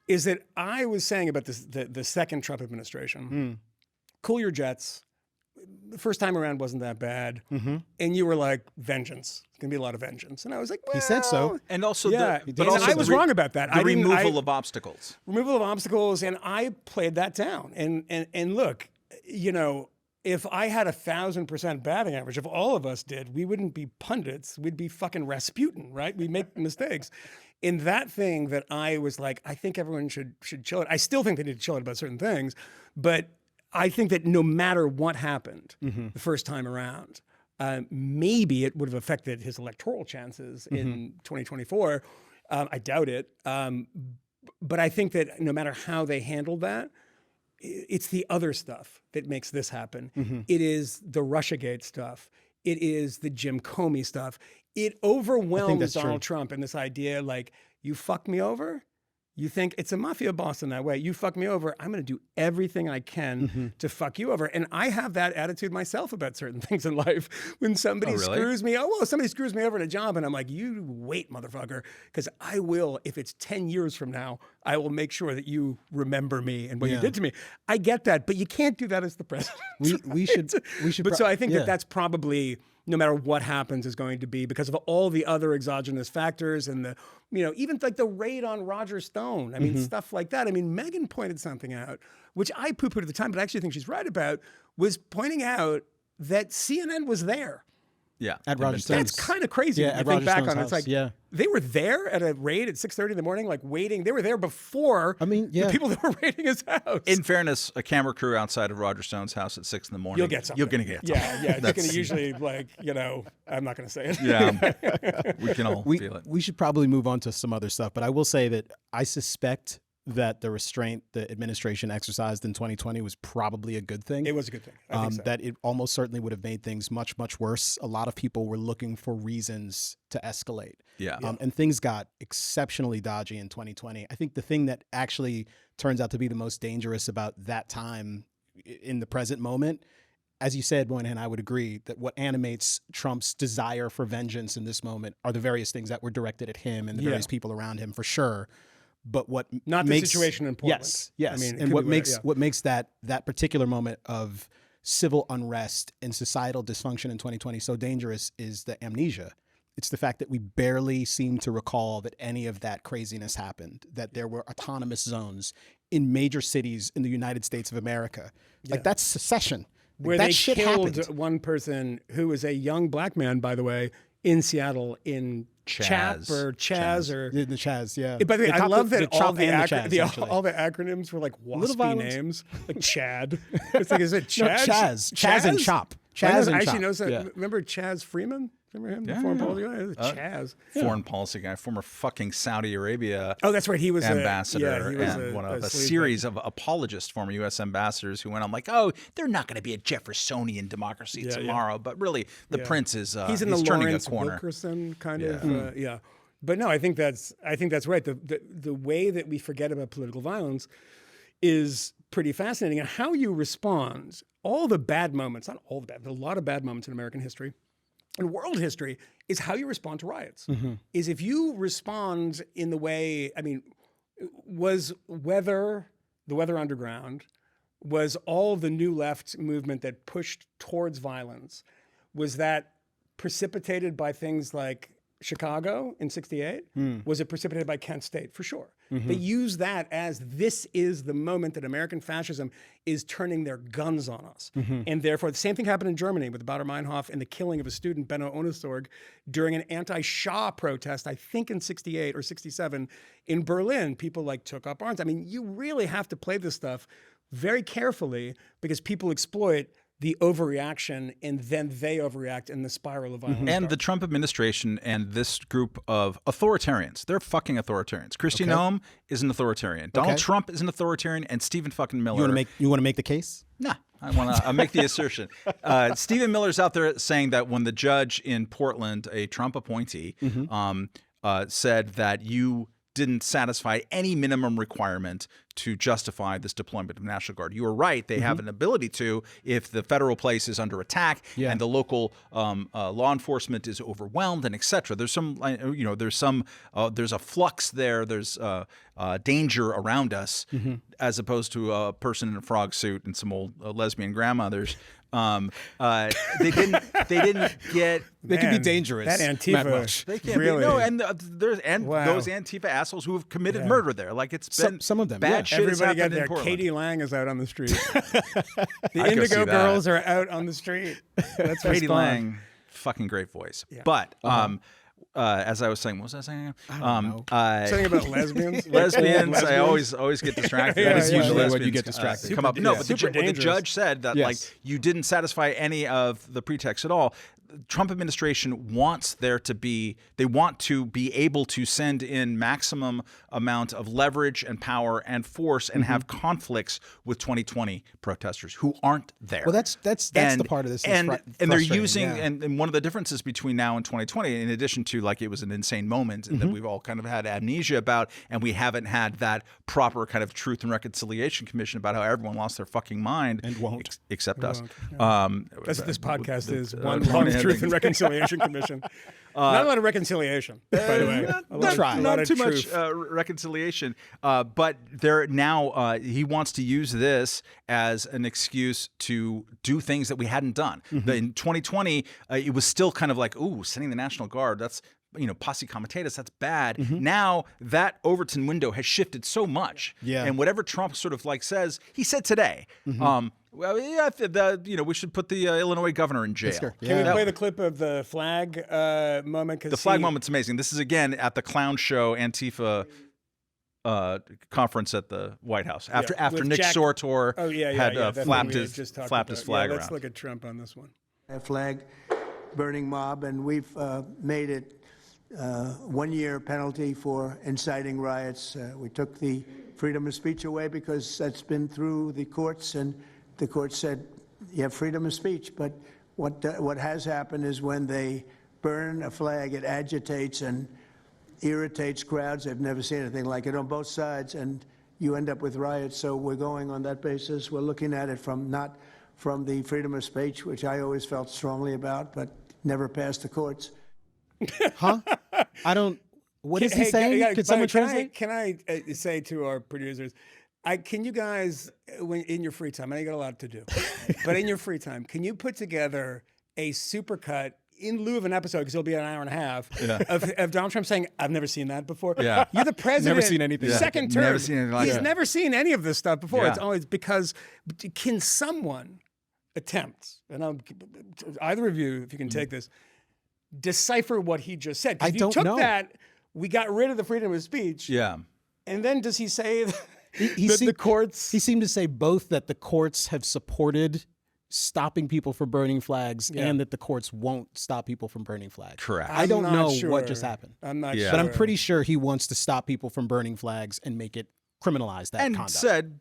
Is that I was saying about this, the second Trump administration, cool your jets, the first time around wasn't that bad. And you were like, vengeance. It's going to be a lot of vengeance. And I was like, well. He said so. And also, but also I was wrong about that. The removal of obstacles. Removal of obstacles, and I played that down. And look, you know, if I had 1,000% batting average, if all of us did, we wouldn't be pundits. We'd be fucking Rasputin, right? We make mistakes. In that thing that I was like, I think everyone should chill it. I still think they need to chill it about certain things, but I think that no matter what happened the first time around, maybe it would have affected his electoral chances in 2024. I doubt it. But I think that no matter how they handled that, it's the other stuff that makes this happen. It is the Russiagate stuff. It is the Jim Comey stuff. It overwhelms Donald Trump and this idea like, you fucked me over? You think it's a mafia boss in that way. You fuck me over, I'm going to do everything I can to fuck you over. And I have that attitude myself about certain things in life. When somebody screws me, somebody screws me over at a job, and I'm like, you wait, motherfucker, because I will, if it's 10 years from now, I will make sure that you remember me and what you did to me. I get that, but you can't do that as the president. We should. But so I think that's probably, no matter what happens, is going to be because of all the other exogenous factors and the, you know, even like the raid on Roger Stone. I mean, stuff like that. I mean, Megyn pointed something out, which I poo-pooed at the time, but I actually think she's right about, was pointing out that CNN was there. Yeah. At Roger Stone's. That's kind of crazy when you think back on it. It's like, they were there at a raid at 6:30 in the morning, like waiting. They were there before the people that were raiding his house. In fairness, a camera crew outside of Roger Stone's house at 6 in the morning. You'll get something. You're going to get something. Yeah. You're going to usually, like, you know, I'm not going to say it. Yeah. We can all feel it. We should probably move on to some other stuff, but I will say that I suspect that the restraint the administration exercised in 2020 was probably a good thing. It was a good thing. I think so. That it almost certainly would have made things much, much worse. A lot of people were looking for reasons to escalate. And things got exceptionally dodgy in 2020. I think the thing that actually turns out to be the most dangerous about that time in the present moment, as you said, Moynihan, I would agree that what animates Trump's desire for vengeance in this moment are the various things that were directed at him and the various people around him, for sure. But what not makes, the situation in Portland. Yes. I mean, and what makes that particular moment of civil unrest and societal dysfunction in 2020 so dangerous is the amnesia. It's the fact that we barely seem to recall that any of that craziness happened, that there were autonomous zones in major cities in the United States of America. Like, that's secession. Where that they shit killed happened. one person who was a young black man, by the way, in Seattle in Chaz or the Chaz, yeah. By the way, I love that all the acronyms were like waspy names, like Chad. It's like, is it Chaz? No, Chaz and Chop. Chaz and Chop. Knows that. Yeah. Remember Chaz Freeman? Remember him? The foreign policy guy? Chaz. Foreign policy guy, former fucking Saudi Arabia that's right. He was ambassador he was and one of a series of apologists, former U.S. ambassadors who went on like, they're not going to be a Jeffersonian democracy tomorrow. But really, the prince is he's in the turning Lawrence a corner. Wilkerson kind of. But no, I think that's right. The way that we forget about political violence is pretty fascinating, and how you respond. All the bad moments, not all the bad, but a lot of bad moments in American history and world history, is how you respond to riots. Is if you respond in the way, I mean, was the Weather Underground, was all the New Left movement that pushed towards violence, was that precipitated by things like Chicago in '68? Was it precipitated by Kent State? For sure. They use that as this is the moment that American fascism is turning their guns on us. And therefore, the same thing happened in Germany with Baader Meinhof and the killing of a student, Benno Ohnesorg, during an anti-Shah protest, I think in '68 or '67 in Berlin. People like took up arms. I mean, you really have to play this stuff very carefully because people exploit the overreaction, and then they overreact in the spiral of violence. And the Trump administration and this group of authoritarians, they're fucking authoritarians. Kristi Noem is an authoritarian. Donald Trump is an authoritarian, and Stephen fucking Miller. You want to make the case? Nah, I want to make the assertion. Stephen Miller's out there saying that when the judge in Portland, a Trump appointee, said that you didn't satisfy any minimum requirement to justify this deployment of National Guard. You were right. They have an ability to, if the federal place is under attack and the local law enforcement is overwhelmed and et cetera. There's some, there's a flux there. There's danger around us as opposed to a person in a frog suit and some old lesbian grandmothers They didn't get. They can be dangerous. That Antifa. Matt Welch. They can really? be. No, and those Antifa assholes who have committed murder there. Like it's been some of them. bad shit has Everybody got happened in there. Portland. Katie Lang is out on the street. The I'd go see Indigo that. Girls are out on the street. That's Katie Lang, fucking great voice. Yeah. But as I was saying, what was I saying? I don't know. Something about lesbians. Lesbians. I always get distracted. That is usually Lesbians, when you get distracted. Come up. No, but Super what the dangerous. judge said that Yes. like you didn't satisfy any of the pretext at all. The Trump administration wants there to be. They want to be able to send in maximum amount of leverage and power and force and have conflicts with 2020 protesters who aren't there. Well, that's the part of this. That's And they're frustrating, using yeah. and one of the differences between now and 2020, in addition to like it was an insane moment that we've all kind of had amnesia about, and we haven't had that proper kind of Truth and Reconciliation Commission about how everyone lost their fucking mind And won't. except us. That's what this podcast is. One long Truth and Reconciliation Commission. Not a lot of reconciliation, by the way. Not too much reconciliation, but there now he wants to use this as an excuse to do things that we hadn't done. In 2020, it was still kind of like, ooh, sending the National Guard. That's posse comitatus. That's bad. Now that Overton window has shifted so much, and whatever Trump sort of like says, he said today. Well, yeah, we should put the Illinois governor in jail. Can we play the clip of the flag moment? The flag moment's amazing. This is again at the clown show Antifa conference at the White House after Nick Sortor had flapped his flag around. Let's look at Trump on this one. A flag burning mob, and we've made it 1 year penalty for inciting riots. We took the freedom of speech away because that's been through the courts, and the court said you have freedom of speech. But what has happened is when they burn a flag, it agitates and irritates crowds. They've never seen anything like it on both sides, and you end up with riots. So we're going on that basis. We're looking at it not from the freedom of speech, which I always felt strongly about, but never passed the courts. Huh? I don't. What is he saying? Could someone translate? Can I say to our producers, can you guys, when in your free time, I know you got a lot to do, but in your free time, can you put together a supercut in lieu of an episode, because it'll be an hour and a half, of Donald Trump saying, "I've never seen that before." Yeah. You're the president. Never seen anything. Second term. Never seen anything like He's that. never seen any of this stuff before. Yeah. It's always because, can someone attempt, and either of you, if you can take this, decipher what he just said? 'Cause I if you don't took know. that, we got rid of the freedom of speech. Yeah. And then does he say that He the courts? He seemed to say both that the courts have supported stopping people from burning flags and that the courts won't stop people from burning flags. Correct. I don't I'm know not sure. what just happened. I'm not Yeah. sure. But I'm pretty sure he wants to stop people from burning flags and make it criminalize that And conduct. said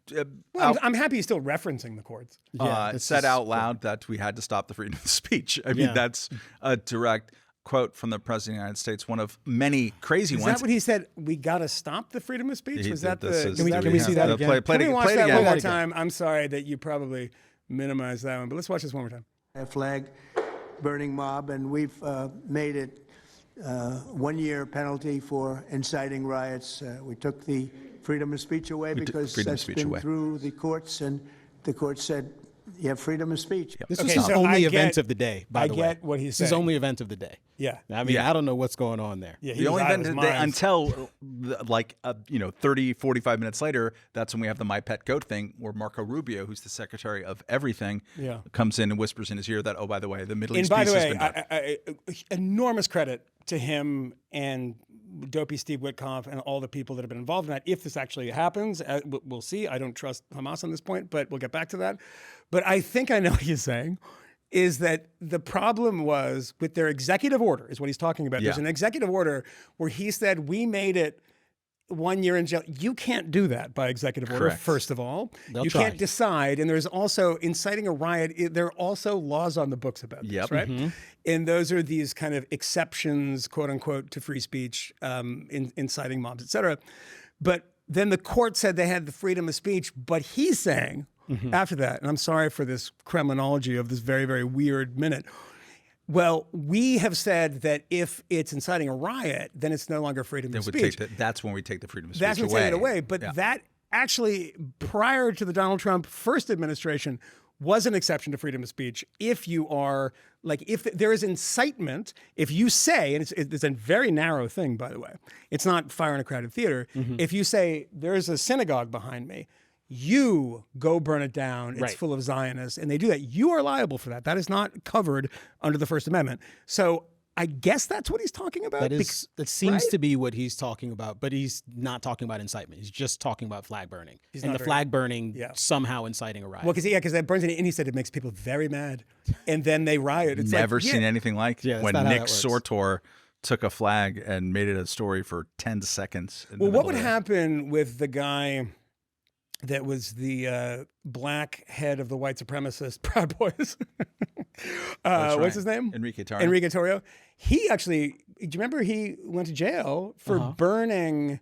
Well, I'm happy he's still referencing the courts. that's said just- out loud that we had to stop the freedom of speech. I mean, Yeah. that's a direct quote from the President of the United States, one of many crazy Is ones. that what he said? We got to stop the freedom of speech? Was that This the? is- Can we see that again? Play we watch it that again. one more again. time? I'm sorry that you probably minimized that one, but let's watch this one more time. A flag burning mob, and we've made it 1 year penalty for inciting riots. We took the freedom of speech away because freedom of that's speech been away. through the courts, and the court said you have freedom of speech. This Okay, was his so only I event get- of the day, by I the way. get what he's This is his saying. only event of the day. Yeah. I mean, Yeah. I don't know what's going on there. Yeah, he The was only out of event his mind. until 30, 45 minutes later, that's when we have the My Pet Goat thing where Marco Rubio, who's the secretary of everything, comes in and whispers in his ear that, oh, by the way, the Middle And East by peace the has way, been done. enormous credit to him and Dopey Steve Witkoff and all the people that have been involved in that. If this actually happens, we'll see. I don't trust Hamas on this point, but we'll get back to that. But I think I know what he's saying, is that the problem was with their executive order, is what he's talking about. There's Yeah. an executive order where he said, we made it 1 year in jail. You can't do that by executive order, Correct. first of all. They'll you try. can't decide. And there's also inciting a riot. There are also laws on the books about this, Yep. right? And those are these kind of exceptions, quote unquote, to free speech, inciting mobs, et cetera. But then the court said they had the freedom of speech, but he's saying after that, and I'm sorry for this Kremlinology of this very, very weird minute. Well, we have said that if it's inciting a riot, then it's no longer freedom of speech. That's when we take the freedom of speech That's when away. taking it away. But Yeah. that actually, prior to the Donald Trump first administration, was an exception to freedom of speech if you are, like, if there is incitement, if you say, and it's a very narrow thing, by the way, it's not fire in a crowded theater. If you say, there's a synagogue behind me, you go burn it down, it's full of Zionists, and they do that, you are liable for that. That is not covered under the First Amendment. So I guess that's what he's talking about. That seems to be what he's talking about, but he's not talking about incitement. He's just talking about flag burning. Flag burning somehow inciting a riot. Well, because that burns it, and he said it makes people very mad, and then they riot. It's Never like, seen anything like when Nick works. Sortor took a flag and made it a story for 10 seconds. Well, what would happen with the guy that was the black head of the white supremacist Proud Boys? What's his name? Enrique Tarrio. He actually, do you remember he went to jail for burning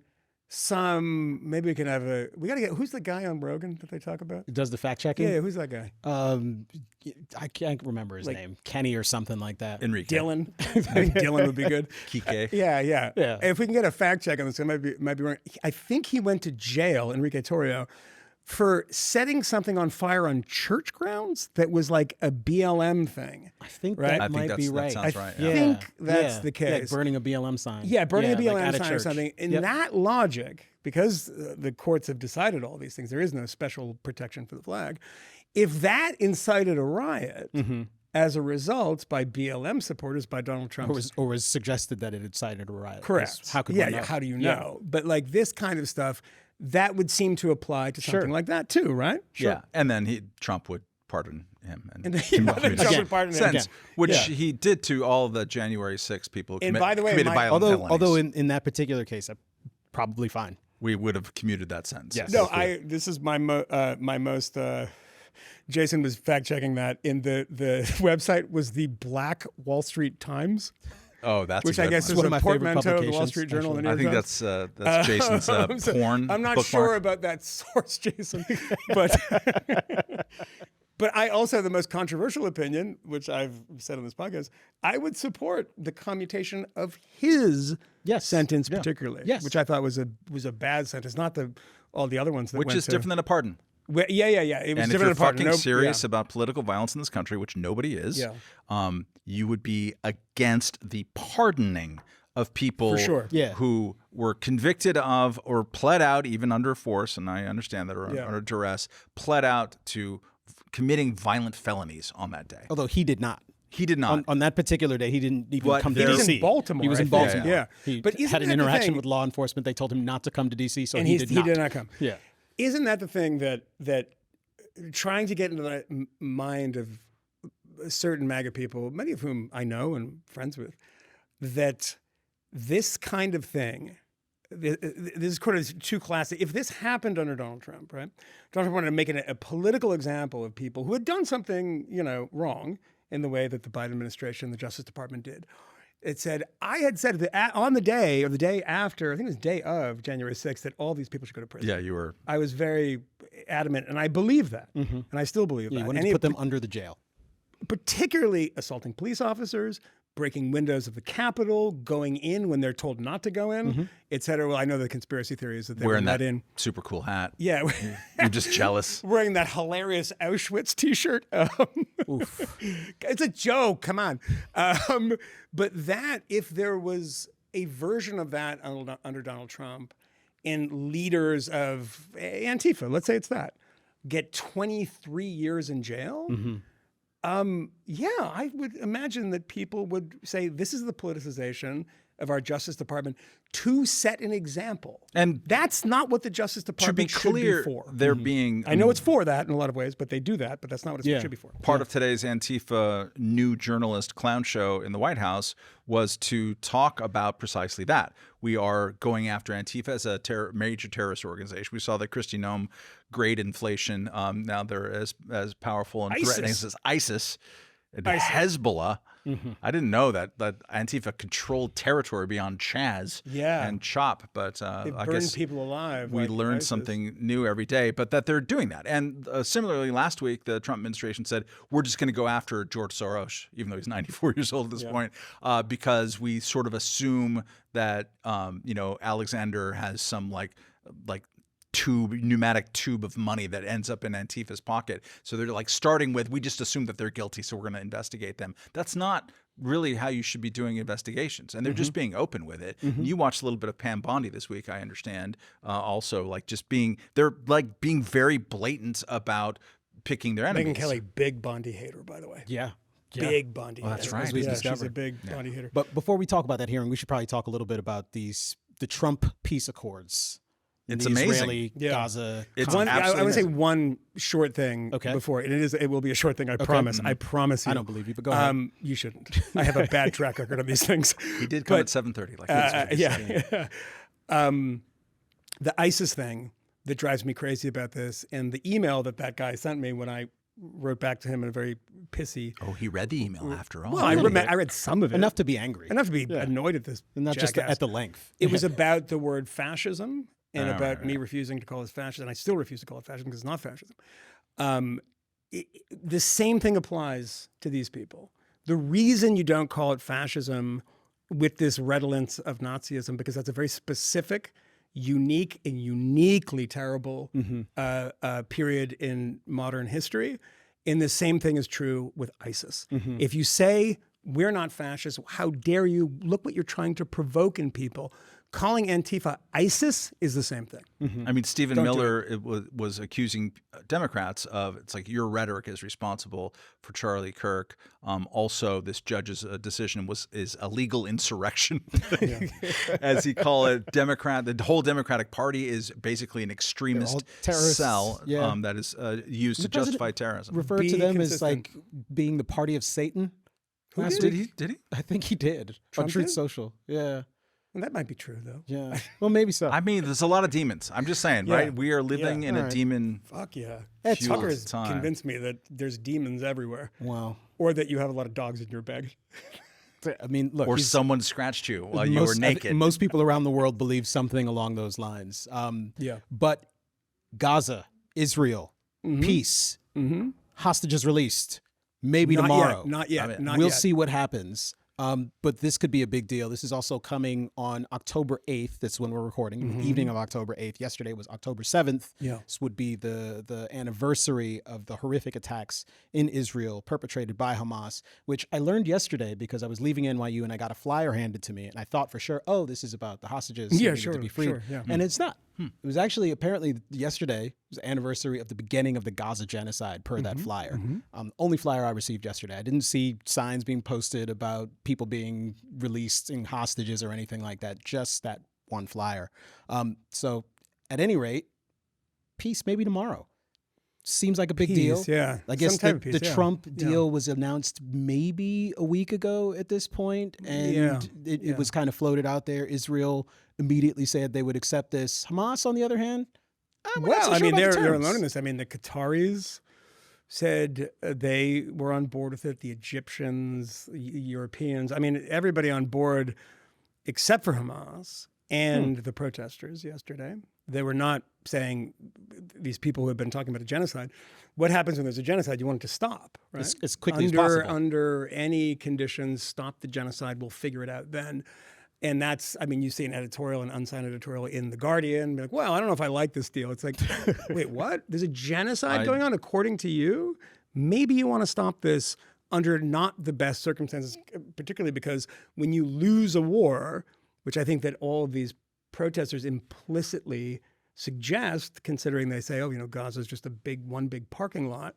some, maybe we can have we got to get, who's the guy on Rogan that they talk about? Does the fact checking? Yeah, who's that guy? I can't remember his name. Kenny or something like that. Enrique. Dylan. I think Dylan would be good. Kike. Yeah. If we can get a fact check on this, I might be wrong. I think he went to jail, Enrique Tarrio, for setting something on fire on church grounds that was like a BLM thing. I think right? that might be right. That sounds right. I think that's the case. Like burning a BLM sign. Yeah, burning a BLM like sign or something. In that logic, because the courts have decided all these things, there is no special protection for the flag. If that incited a riot as a result by BLM supporters, by Donald Trump, or was suggested that it incited a riot. Correct. How could one know? How do you know? But like this kind of stuff, that would seem to apply to something like that too, right? Yeah, and then Trump would pardon him, and Trump would pardon him, which he did to all the January 6th people who by the way, committed violent felonies. Although in that particular case, probably fine. We would have commuted that sentence. Yes. No, this is my most. Jason was fact checking that in the website was the Black Wall Street Times. Oh, that's which I guess is one of my a portmanteau of the Wall Street Journal. And I think that's Jason's porn. I'm not bookmark. sure about that source, Jason, but I also, the most controversial opinion, which I've said on this podcast, I would support the commutation of his sentence particularly, which I thought was a bad sentence, not all the other ones that which is different than a pardon. Well, yeah. It was and different if you're than a pardon. fucking serious about political violence in this country, which nobody is, you would be against the pardoning of people who were convicted of or pled out, even under force, and I understand that, or under duress, pled out to committing violent felonies on that day. Although he did not. He did not. On that particular day, he didn't even come to D.C. He was in Baltimore. He was in Baltimore. Yeah. He but had an interaction with law enforcement. They told him not to come to D.C., so he did not. He did not come. Yeah. Isn't that the thing that trying to get into the mind of certain MAGA people, many of whom I know and friends with, that this kind of thing, this is kind of too classic. If this happened under Donald Trump, right? Donald Trump wanted to make it a political example of people who had done something, wrong in the way that the Biden administration, the Justice Department did. It said, I had said that on the day or the day after, I think it was the day of January 6th, that all these people should go to prison. Yeah, you were. I was very adamant, and I believe that. And I still believe that. You wanted to put them under the jail. Particularly assaulting police officers, breaking windows of the Capitol, going in when they're told not to go in, et cetera. Well, I know the conspiracy theory is that they wearing were let that in. Super cool hat. Yeah. You're just jealous. Wearing that hilarious Auschwitz t-shirt. It's a joke. Come on. But that, if there was a version of that under Donald Trump, and leaders of Antifa, let's say it's that, get 23 years in jail, I would imagine that people would say, this is the politicization of our Justice Department to set an example. And that's not what the Justice Department should be for. They're being... I know it's for that in a lot of ways, but they do that, but that's not what it should be for. Part of today's Antifa new journalist clown show in the White House was to talk about precisely that. We are going after Antifa as a major terrorist organization. We saw that Kristi Noem grade inflation. Now they're as powerful and threatening as ISIS and Hezbollah. I didn't know that Antifa controlled territory beyond Chaz and Chop, but I guess people alive. We learn something new every day, but that they're doing that. And similarly, last week, the Trump administration said, we're just going to go after George Soros, even though he's 94 years old at this point, because we sort of assume that, Alexander has some like pneumatic tube of money that ends up in Antifa's pocket. So they're like starting with, we just assume that they're guilty, so we're going to investigate them. That's not really how you should be doing investigations. And they're just being open with it. You watched a little bit of Pam Bondi this week, I understand. Also, like they're like being very blatant about picking their enemies. Megyn Kelly, big Bondi hater, by the way. Yeah. Big Bondi hater. That's right. As we've Yeah, she's discovered. a big Bondi hater. But before we talk about that hearing, we should probably talk a little bit about the Trump peace accords. It's the amazing. Israeli Yeah. Gaza. It's I absolutely would say amazing. one short thing Okay. before, and it will be a short thing, I promise. I promise you. I don't believe you, but go ahead. You shouldn't. I have a bad track record on these things. He did come at 7:30. Like he was Yeah. The ISIS thing that drives me crazy about this, and the email that guy sent me when I wrote back to him in a very pissy. Oh, he read the email after all. Well, I read some of it. Enough to be angry. Enough to be annoyed at this. And not just jackass. at the length. It was about the word fascism and about me refusing to call it fascism. And I still refuse to call it fascism because it's not fascism. The same thing applies to these people. The reason you don't call it fascism with this redolence of Nazism, because that's a very specific, unique, and uniquely terrible period in modern history. And the same thing is true with ISIS. If you say we're not fascists, how dare you? Look what you're trying to provoke in people. Calling Antifa ISIS is the same thing. I mean, Stephen Miller was accusing Democrats of, it's like your rhetoric is responsible for Charlie Kirk. Also, this judge's decision is a legal insurrection, as he called it. The whole Democratic Party is basically an extremist cell that is used to justify terrorism. Referred to them as like being the party of Satan. Did he? I think he did. Trump on Truth did? Social. Yeah. And that might be true, though. Yeah. Well, maybe so. I mean, there's a lot of demons. I'm just saying, right? We are living in a demon. Fuck yeah. It's Tucker's time. convinced me that there's demons everywhere. Wow. Or that you have a lot of dogs in your bag. I mean, look. Or someone scratched you while you were naked. Most people around the world believe something along those lines. But Gaza, Israel, peace, hostages released, maybe tomorrow. Not yet. We'll see what happens. But this could be a big deal. This is also coming on October 8th. That's when we're recording, the evening of October 8th. Yesterday was October 7th. Yeah. This would be the anniversary of the horrific attacks in Israel perpetrated by Hamas, which I learned yesterday because I was leaving NYU and I got a flyer handed to me. And I thought for sure, oh, this is about the hostages who needed to be freed. And it's not. It was actually apparently yesterday was the anniversary of the beginning of the Gaza genocide per that flyer. Only flyer I received yesterday. I didn't see signs being posted about people being released in hostages or anything like that. Just that one flyer. So at any rate, peace maybe tomorrow. Seems like a big deal. Yeah. I guess Some type of peace, the Trump deal was announced maybe a week ago at this point, and it was kind of floated out there. Israel immediately said they would accept this. Hamas, on the other hand, well, I mean, they're alone in this. I mean, the Qataris said they were on board with it. The Egyptians, Europeans. I mean, everybody on board except for Hamas and the protesters yesterday. They were not saying, these people who have been talking about a genocide, what happens when there's a genocide? You want it to stop, right? As quickly as possible. Under any conditions, stop the genocide. We'll figure it out then. And that's, I mean, you see an editorial, an unsigned editorial in The Guardian, be like, well, I don't know if I like this deal. It's like, wait, what? There's a genocide going on according to you? Maybe you want to stop this under not the best circumstances, particularly because when you lose a war, which I think that all of these protesters implicitly suggest, considering they say, oh, you know, Gaza is just one big parking lot,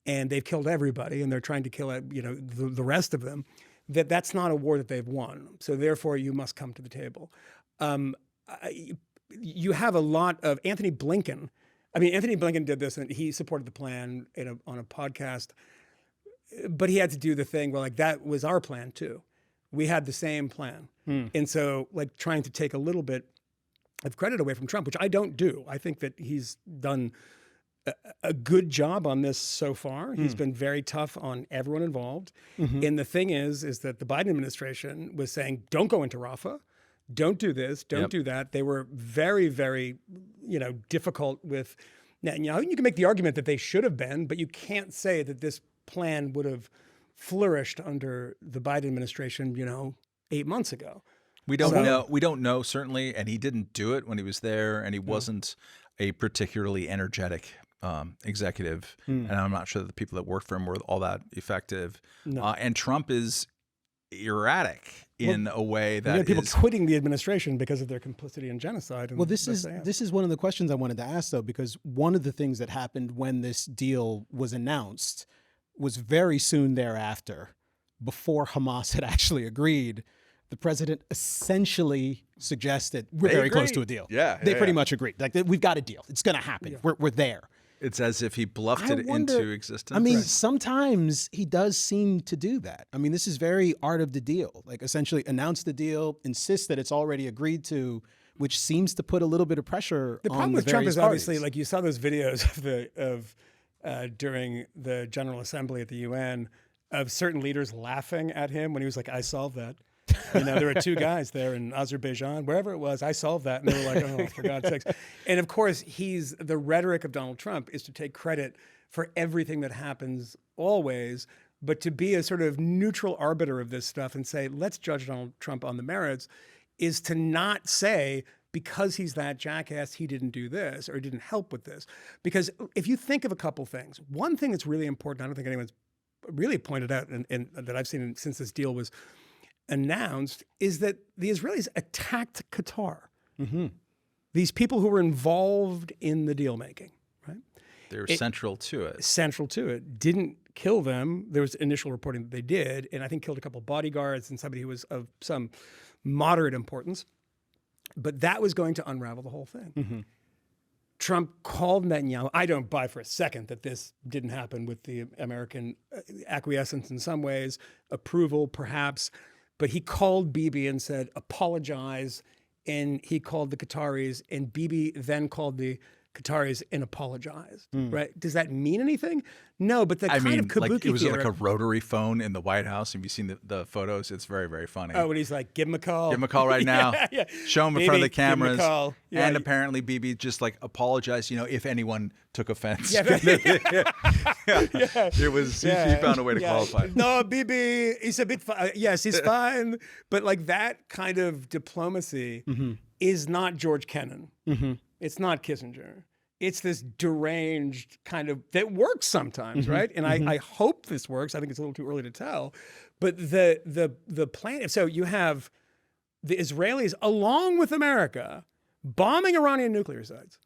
and they've killed everybody, and they're trying to kill, you know, the rest of them, that's not a war that they've won. So therefore, you must come to the table. You have a lot of Anthony Blinken. I mean, Anthony Blinken did this, and he supported the plan on a podcast, but he had to do the thing where, like, that was our plan too. We had the same plan. And so, like, trying to take a little bit of credit away from Trump, which I don't do. I think that he's done a good job on this so far. He's been very tough on everyone involved. And the thing is that the Biden administration was saying, don't go into Rafah, don't do this, don't do that. They were very, very, you know, difficult with Netanyahu. You can make the argument that they should have been, but you can't say that this plan would have flourished under the Biden administration, you know, 8 months ago. We don't know. We don't know, certainly, and he didn't do it when he was there, and he wasn't a particularly energetic executive, and I'm not sure that the people that worked for him were all that effective. No. And Trump is erratic in a way that you had people quitting the administration because of their complicity in genocide. And this is one of the questions I wanted to ask, though, because one of the things that happened when this deal was announced was very soon thereafter, before Hamas had actually agreed, the president essentially suggested we're very close to a deal. They pretty much agreed. Like, we've got a deal. It's going to happen. Yeah. We're there. It's as if he bluffed it into existence. I mean, sometimes he does seem to do that. I mean, this is very art of the deal. Like, essentially announce the deal, insist that it's already agreed to, which seems to put a little bit of pressure the on problem the with Trump various is obviously, parties. like, you saw those videos during the General Assembly at the UN of certain leaders laughing at him when he was like, I solved that. You know, there were two guys there in Azerbaijan, wherever it was, I solved that. And they were like, oh, for God's sakes. And of course, the rhetoric of Donald Trump is to take credit for everything that happens always, but to be a sort of neutral arbiter of this stuff and say, let's judge Donald Trump on the merits, is to not say, because he's that jackass, he didn't do this or didn't help with this. Because if you think of a couple things, one thing that's really important, I don't think anyone's really pointed out and that I've seen since this deal was announced, is that the Israelis attacked Qatar. Mm-hmm. These people who were involved in the deal making, right? They were central to it. Central to it. Didn't kill them. There was initial reporting that they did, and I think killed a couple of bodyguards and somebody who was of some moderate importance. But that was going to unravel the whole thing. Mm-hmm. Trump called Netanyahu. I don't buy for a second that this didn't happen with the American acquiescence in some ways, approval perhaps. But he called Bibi and said, apologize. And he called the Qataris, and Bibi then called the Qataris and apologized, right? Does that mean anything? No, but the kind of kabuki like, it was theater, like a rotary phone in the White House. Have you seen the photos? It's very, very funny. Oh, and he's like, give him a call. Give him a call right now. Yeah. Show him in front of the Give him a cameras. call. Yeah. And apparently Bibi just like apologized, if anyone took offense. Yeah. It was, he found a way to qualify it. No, Bibi, he's a bit, yes, he's fine. But like that kind of diplomacy is not George Kennan. Mm-hmm. It's not Kissinger. It's this deranged kind of, that works sometimes, right? And I hope this works. I think it's a little too early to tell. But the plan, so you have the Israelis, along with America, bombing Iranian nuclear sites.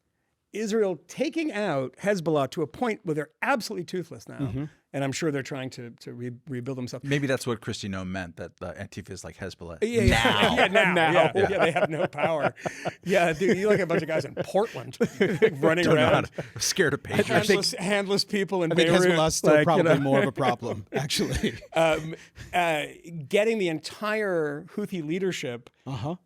Israel taking out Hezbollah to a point where they're absolutely toothless now. And I'm sure they're trying to rebuild themselves. Maybe that's what Kristi Noem meant, that Antifa is like Hezbollah. Now. Yeah, they have no power. Yeah, dude, you look at a bunch of guys in Portland running around. Scared of pagers. Handless people in I think Beirut. Hezbollah's still probably more of a problem, actually. Getting the entire Houthi leadership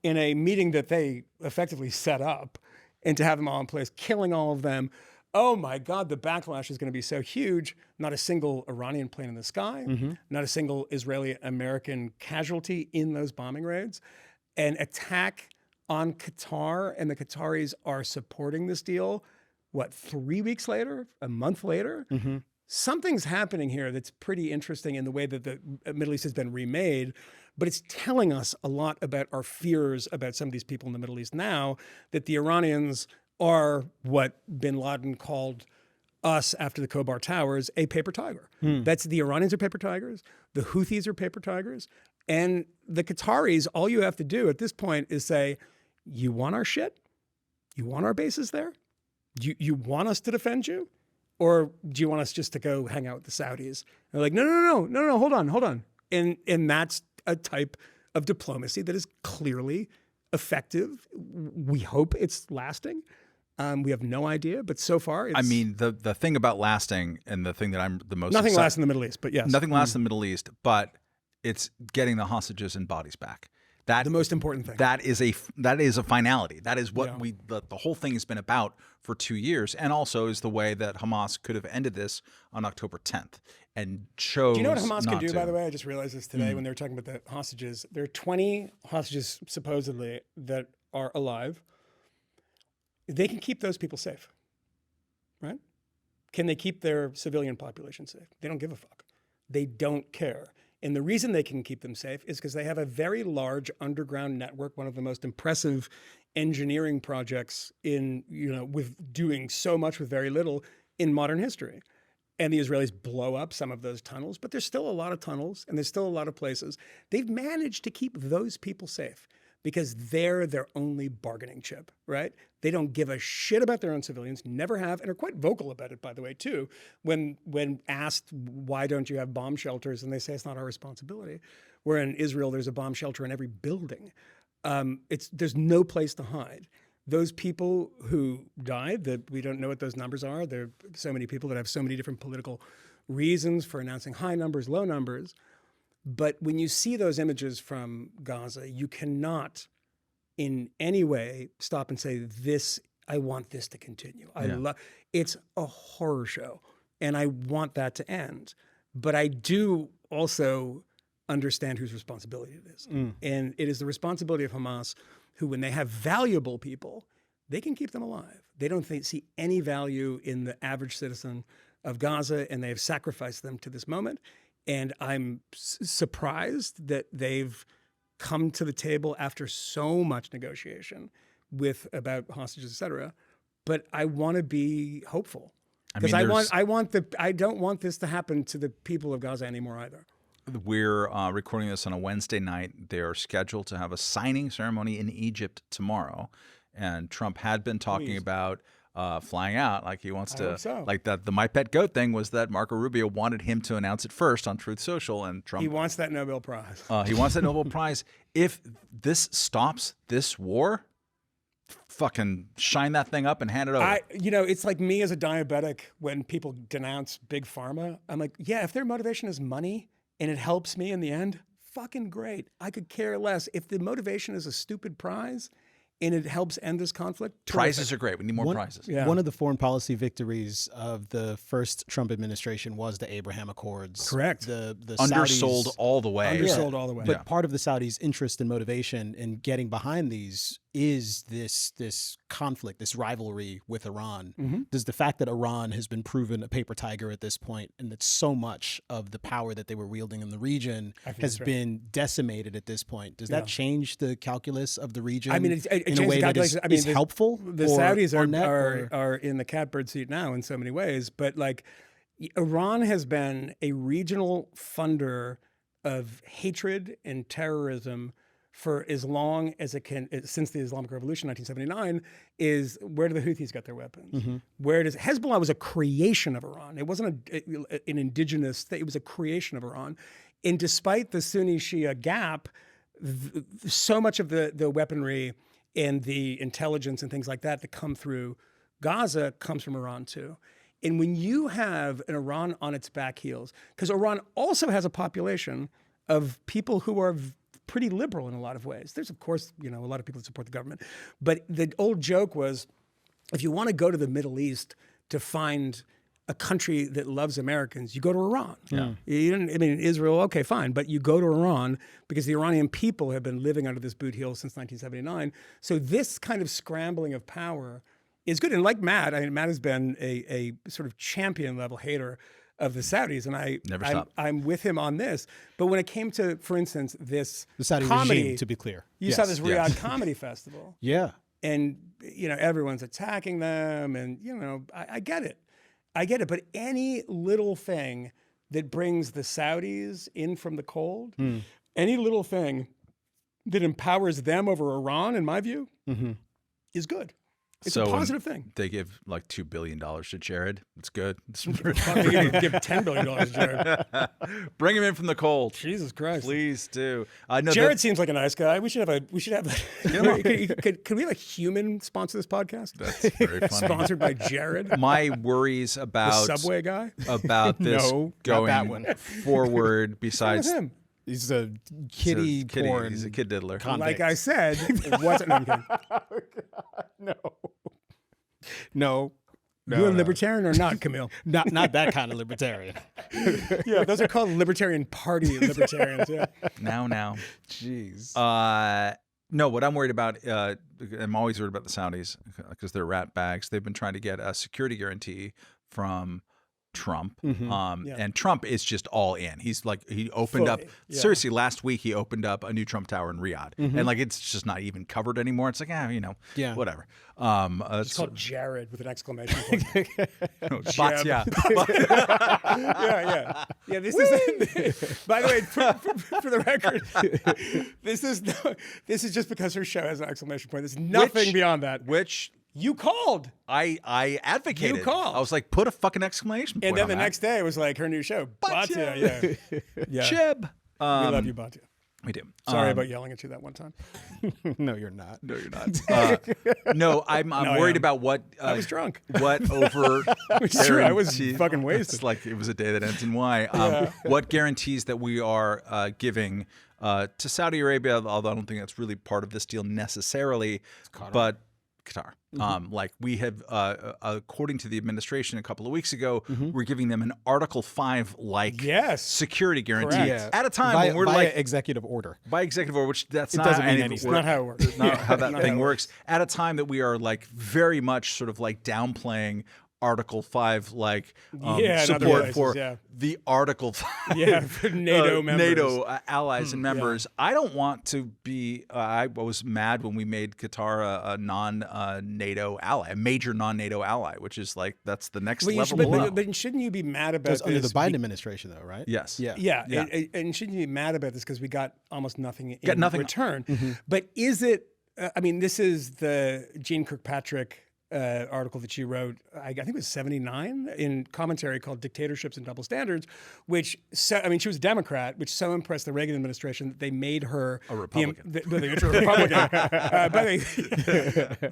in a meeting that they effectively set up, and to have them all in place, killing all of them. Oh my God, the backlash is going to be so huge. Not a single Iranian plane in the sky, not a single Israeli-American casualty in those bombing raids. An attack on Qatar, and the Qataris are supporting this deal, 3 weeks later, a month later? Something's happening here that's pretty interesting in the way that the Middle East has been remade, but it's telling us a lot about our fears about some of these people in the Middle East now, that the Iranians are what bin Laden called us after the Khobar Towers, a paper tiger. That's the Iranians are paper tigers, the Houthis are paper tigers, and the Qataris, all you have to do at this point is say, you want our shit? You want our bases there? You want us to defend you? Or do you want us just to go hang out with the Saudis? And they're like, no, hold on. And that's a type of diplomacy that is clearly effective. We hope it's lasting. We have no idea, but so far it's... I mean, the thing about lasting, and the thing that I'm the most... Nothing lasts in the Middle East, but yes. Nothing lasts in the Middle East, but it's getting the hostages and bodies back. The most important thing. That is a finality. That is what the whole thing has been about for 2 years, and also is the way that Hamas could have ended this on October 10th and chose. Do you know what Hamas can do, to. by the way? I just realized this today when they were talking about the hostages. There are 20 hostages supposedly that are alive. They can keep those people safe, right? Can they keep their civilian population safe? They don't give a fuck. They don't care. And the reason they can keep them safe is because they have a very large underground network, one of the most impressive engineering projects with doing so much with very little in modern history. And the Israelis blow up some of those tunnels, but there's still a lot of tunnels and there's still a lot of places. They've managed to keep those people safe because they're their only bargaining chip, right? They don't give a shit about their own civilians, never have, and are quite vocal about it, by the way, too. When asked, why don't you have bomb shelters? And they say, it's not our responsibility. Where in Israel, there's a bomb shelter in every building. There's no place to hide. Those people who died, that we don't know what those numbers are. There are so many people that have so many different political reasons for announcing high numbers, low numbers. But when you see those images from Gaza, you cannot in any way stop and say, I want this to continue. It's a horror show and I want that to end. But I do also understand whose responsibility it is. And it is the responsibility of Hamas, who, when they have valuable people, they can keep them alive. They don't see any value in the average citizen of Gaza, and they have sacrificed them to this moment. And I'm surprised that they've come to the table after so much negotiation about hostages, et cetera. But I want to be hopeful because I don't want this to happen to the people of Gaza anymore either. We're recording this on a Wednesday night. They're scheduled to have a signing ceremony in Egypt tomorrow. And Trump had been talking about flying out, like he wants to, like that. The My Pet Goat thing was that Marco Rubio wanted him to announce it first on Truth Social, and Trump. He wants that Nobel Prize. He wants that Nobel Prize. If this stops this war, fucking shine that thing up and hand it over. It's like me as a diabetic when people denounce big pharma. I'm like, yeah, if their motivation is money and it helps me in the end, fucking great. I could care less. If the motivation is a stupid prize and it helps end this conflict, prizes are great. We need more prizes. Yeah. One of the foreign policy victories of the first Trump administration was the Abraham Accords. Correct. The undersold Saudis, all the way. Undersold all the way. But part of the Saudis' interest and motivation in getting behind these is this conflict, this rivalry with Iran. Does the fact that Iran has been proven a paper tiger at this point, and that so much of the power that they were wielding in the region has been decimated at this point, does that change the calculus of the region? I mean, it in a way that is helpful? The Saudis are in the catbird seat now in so many ways, but like Iran has been a regional funder of hatred and terrorism for as long as it can, since the Islamic Revolution, 1979, is where do the Houthis get their weapons? Where does Hezbollah was a creation of Iran. It wasn't an indigenous thing. It was a creation of Iran. And despite the Sunni-Shia gap, so much of the weaponry and the intelligence and things like that come through Gaza comes from Iran too. And when you have an Iran on its back heels, because Iran also has a population of people who are pretty liberal in a lot of ways. There's, of course, a lot of people that support the government. But the old joke was, if you want to go to the Middle East to find a country that loves Americans, you go to Iran. Israel, okay, fine. But you go to Iran because the Iranian people have been living under this boot heel since 1979. So this kind of scrambling of power is good. And like Matt, Matt has been a sort of champion level hater of the Saudis, and I'm with him on this. But when it came to, for instance, the Saudi comedy, regime, to be clear, you saw this Riyadh comedy festival, and everyone's attacking them, and I get it, But any little thing that brings the Saudis in from the cold, any little thing that empowers them over Iran, in my view, is good. It's a positive thing. They give like $2 billion to Jared. It's good. Give $10 billion to Jared. Bring him in from the cold. Jesus Christ. Please do. Jared seems like a nice guy. We should have can we have a human sponsor this podcast? That's very funny. Sponsored by Jared. My worries about the Subway guy? About this going forward, besides him. He's a kiddie porn. He's a kid diddler. Convict. Like I said, wasn't No. You're a libertarian or not, Camille? Not that kind of libertarian. Yeah, those are called Libertarian Party libertarians. Yeah. Now. Jeez. No, what I'm worried about, I'm always worried about the Saudis because they're rat bags. They've been trying to get a security guarantee from Trump. And Trump is just all in. He's like, he opened up, seriously, last week he opened up a new Trump Tower in Riyadh. And like, it's just not even covered anymore. It's like, whatever. It's called Jared with an exclamation point. Yeah. Yeah, this is, by the way, for the record, this is just because her show has an exclamation point. There's nothing beyond that. Which you called. I advocated. You called. I was like, put a fucking exclamation point and then on the that. next day it was like her new show, Batya. Yeah. Chib. We love you, Batya. We do. Sorry about yelling at you that one time. No, you're not. No, you're not. No, I'm worried about what. I was drunk. What over? It's true. I was fucking wasted. It's like it was a day that ends in Y. What guarantees that we are giving to Saudi Arabia? Although I don't think that's really part of this deal necessarily, but Qatar. Like we have, according to the administration a couple of weeks ago, we're giving them an Article 5 like security guarantee at a time when we're like executive order. By executive order, which that's not doesn't mean anything. Not how it works. That's not how that thing works. At a time that we are like very much sort of like downplaying Article 5 like support for the Article 5 for NATO members. NATO allies and members. I don't want to be I was mad when we made Qatar a non-NATO ally, a major non-NATO ally, which is like that's the next level below. But shouldn't you be mad about this? Under the Biden administration though, right? Yes. Yeah. And shouldn't you be mad about this because we got almost nothing in return? But is it I mean, this is the Jean Kirkpatrick article that she wrote, I think it was 79, in commentary called Dictatorships and Double Standards, which, I mean, she was a Democrat, which so impressed the Reagan administration that they made her a Republican.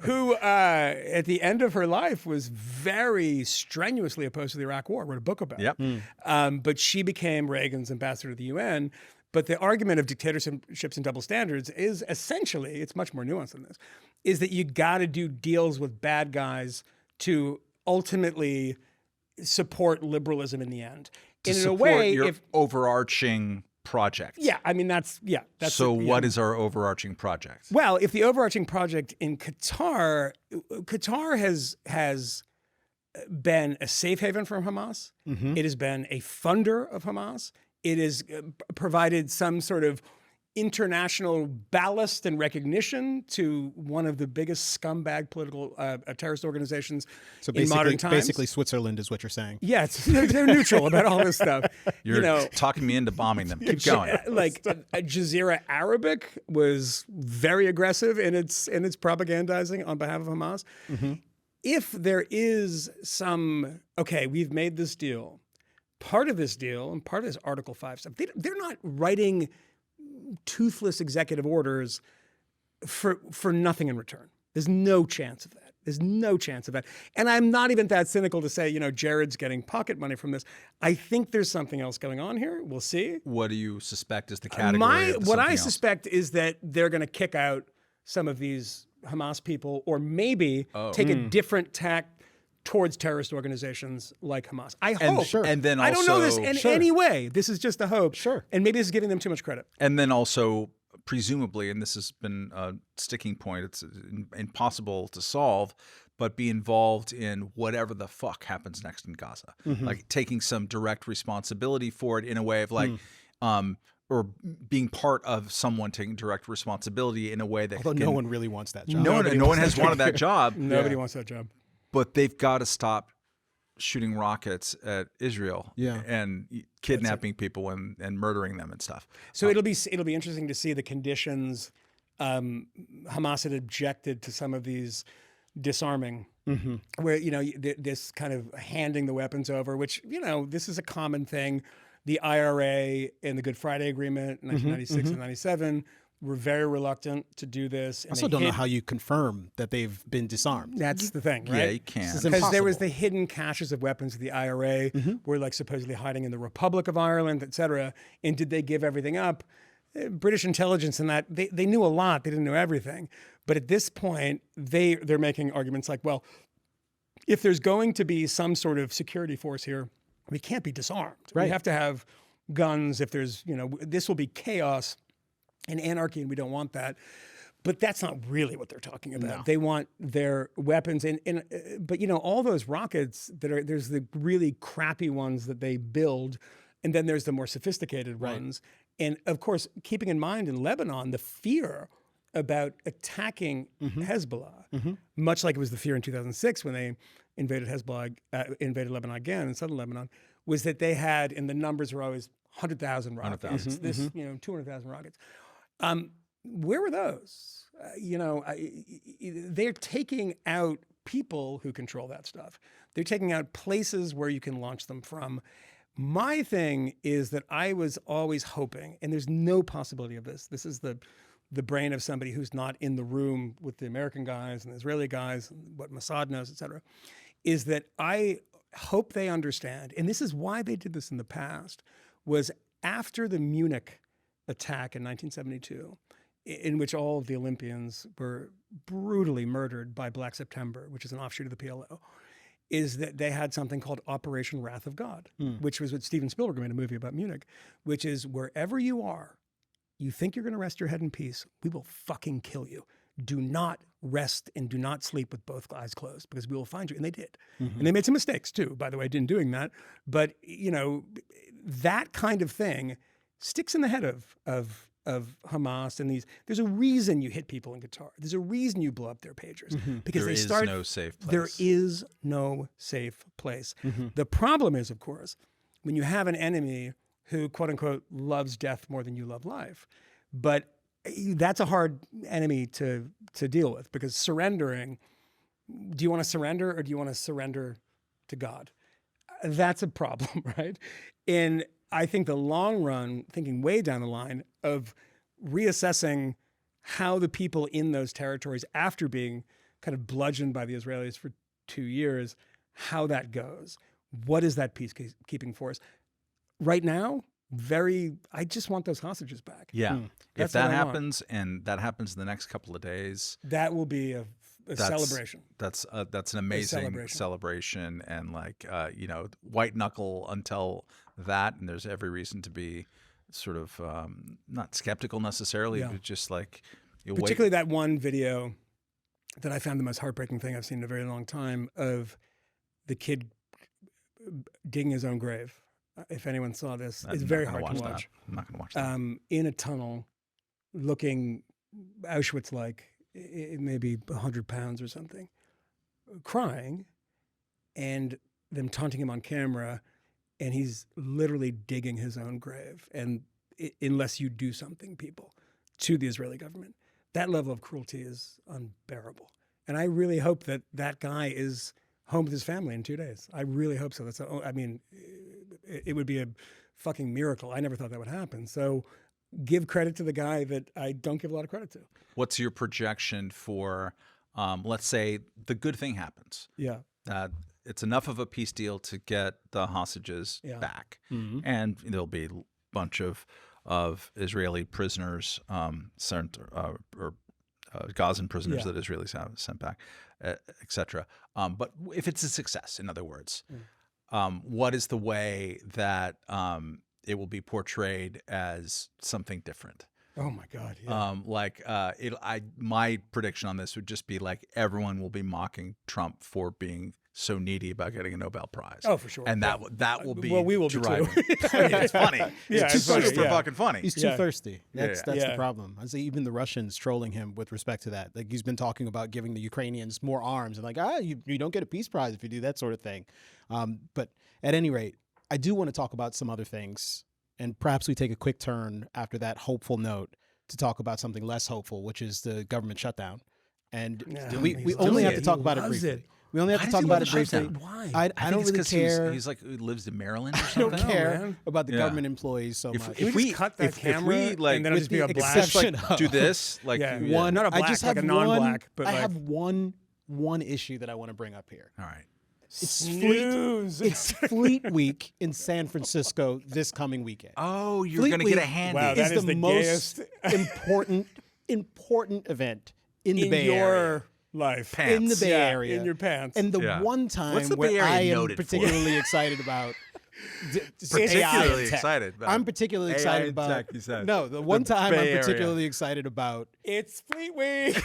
Who, at the end of her life, was very strenuously opposed to the Iraq War, wrote a book about it. But she became Reagan's ambassador to the UN. But the argument of dictatorships and double standards is essentially, it's much more nuanced than this, is that you got to do deals with bad guys to ultimately support liberalism in the end. And in a way, your overarching project. Yeah, I mean, that's so what is our overarching project? Well, if the overarching project in Qatar has been a safe haven from Hamas. It has been a funder of Hamas. It has provided some sort of international ballast and recognition to one of the biggest scumbag political terrorist organizations in modern times. Basically, Switzerland is what you're saying. Yeah, they're neutral about all this stuff. You're talking me into bombing them. Keep going. Like Jazeera Arabic was very aggressive in its propagandizing on behalf of Hamas. If there is some, okay, we've made this deal. Part of this deal and part of this Article 5 stuff, they're not writing toothless executive orders for nothing in return. There's no chance of that. There's no chance of that. And I'm not even that cynical to say, Jared's getting pocket money from this. I think there's something else going on here. We'll see. What do you suspect is the category of what I else? suspect is that they're going to kick out some of these Hamas people or maybe take a different tack towards terrorist organizations like Hamas. I hope. And then also, I don't know this in any way. This is just a hope. And maybe this is giving them too much credit. And then also, presumably, and this has been a sticking point, it's impossible to solve, but be involved in whatever the fuck happens next in Gaza. Like taking some direct responsibility for it in a way of like, or being part of someone taking direct responsibility in a way that no one really wants that job. No one has wanted that job. Nobody wants that job. But they've got to stop shooting rockets at Israel and kidnapping people and murdering them and stuff. So it'll be interesting to see the conditions. Hamas had objected to some of these disarming, where this kind of handing the weapons over, which this is a common thing. The IRA and the Good Friday Agreement in 1996 and 97. We're very reluctant to do this. I also don't know how you confirm that they've been disarmed. That's the thing, right? Yeah, you can. Because there was the hidden caches of weapons of the IRA were like supposedly hiding in the Republic of Ireland, et cetera. And did they give everything up? British intelligence and that, they knew a lot. They didn't know everything. But at this point, they're making arguments like, well, if there's going to be some sort of security force here, we can't be disarmed. Right. We have to have guns. If there's, this will be chaos and anarchy, and we don't want that. But that's not really what they're talking about. No. They want their weapons, but all those rockets there's the really crappy ones that they build, and then there's the more sophisticated ones. And of course, keeping in mind in Lebanon the fear about attacking Hezbollah, much like it was the fear in 2006 when they invaded Lebanon again in southern Lebanon, was that they had, and the numbers were always 100,000 rockets. 200,000 rockets. Where were those? They're taking out people who control that stuff. They're taking out places where you can launch them from. My thing is that I was always hoping, and there's no possibility of this. This is the brain of somebody who's not in the room with the American guys and the Israeli guys, and what Mossad knows, et cetera, is that I hope they understand, and this is why they did this in the past, was after the Munich attack in 1972, in which all of the Olympians were brutally murdered by Black September, which is an offshoot of the PLO, is that they had something called Operation Wrath of God, which was what Steven Spielberg made a movie about Munich, which is wherever you are, you think you're going to rest your head in peace, we will fucking kill you. Do not rest and do not sleep with both eyes closed because we will find you. And they did. And they made some mistakes too, by the way, in doing that. But, that kind of thing sticks in the head of Hamas and these. There's a reason you hit people in Qatar. There's a reason you blow up their pagers. Because there is no safe place. There is no safe place. The problem is, of course, when you have an enemy who, quote unquote, loves death more than you love life. But that's a hard enemy to deal with because surrendering, do you want to surrender or do you want to surrender to God? That's a problem, right? And I think the long run, thinking way down the line of reassessing how the people in those territories, after being kind of bludgeoned by the Israelis for 2 years, how that goes. What is that peacekeeping force? Right now, I just want those hostages back. Yeah. If that happens, and that happens in the next couple of days, that will be a celebration. That's an amazing celebration, and white knuckle until that. And there's every reason to be sort of not skeptical necessarily, but just particularly that one video that I found the most heartbreaking thing I've seen in a very long time of the kid digging his own grave. If anyone saw this, it's very hard to watch. I'm not going to watch that. In a tunnel, looking Auschwitz-like, maybe 100 pounds or something, crying, and them taunting him on camera, and he's literally digging his own grave. And unless you do something, people, to the Israeli government, that level of cruelty is unbearable. And I really hope that that guy is home with his family in 2 days. I really hope so. It would be a fucking miracle. I never thought that would happen. So give credit to the guy that I don't give a lot of credit to. What's your projection for, let's say the good thing happens. Yeah. It's enough of a peace deal to get the hostages back. And there'll be a bunch of Israeli prisoners or Gazan prisoners that Israelis have sent back, etc. But if it's a success, in other words, what is the way that it will be portrayed as something different? Oh my God! Yeah. My prediction on this would just be everyone will be mocking Trump for being so needy about getting a Nobel Prize. Oh, for sure. And that will be we will driving. be too. It's funny. Yeah, it's too super fucking funny. He's too thirsty. That's Yeah. the problem. I say even the Russians trolling him with respect to that. He's been talking about giving the Ukrainians more arms and you don't get a peace prize if you do that sort of thing. But at any rate, I do want to talk about some other things, and perhaps we take a quick turn after that hopeful note to talk about something less hopeful, which is the government shutdown. And we only have to talk about it briefly. We only have to talk about it briefly. Why? I don't really care. He lives in Maryland or I something. don't care about the government employees so much. If we cut that camera, and then it'll just be a black. Do this, not a black, I just have a non-black. But I have one issue that I want to bring up here. All right. It's Fleet Week in San Francisco this coming weekend. Oh, you're going to get a handy. Wow, that is the most important event in the Bay Area. Life. In the Bay Area. In your pants. And the one time What's the where Bay Area I am noted particularly excited about particularly excited about. I'm particularly excited about. Tech, you said. No, the one time I'm Bay particularly Area. excited about. It's Fleet Week.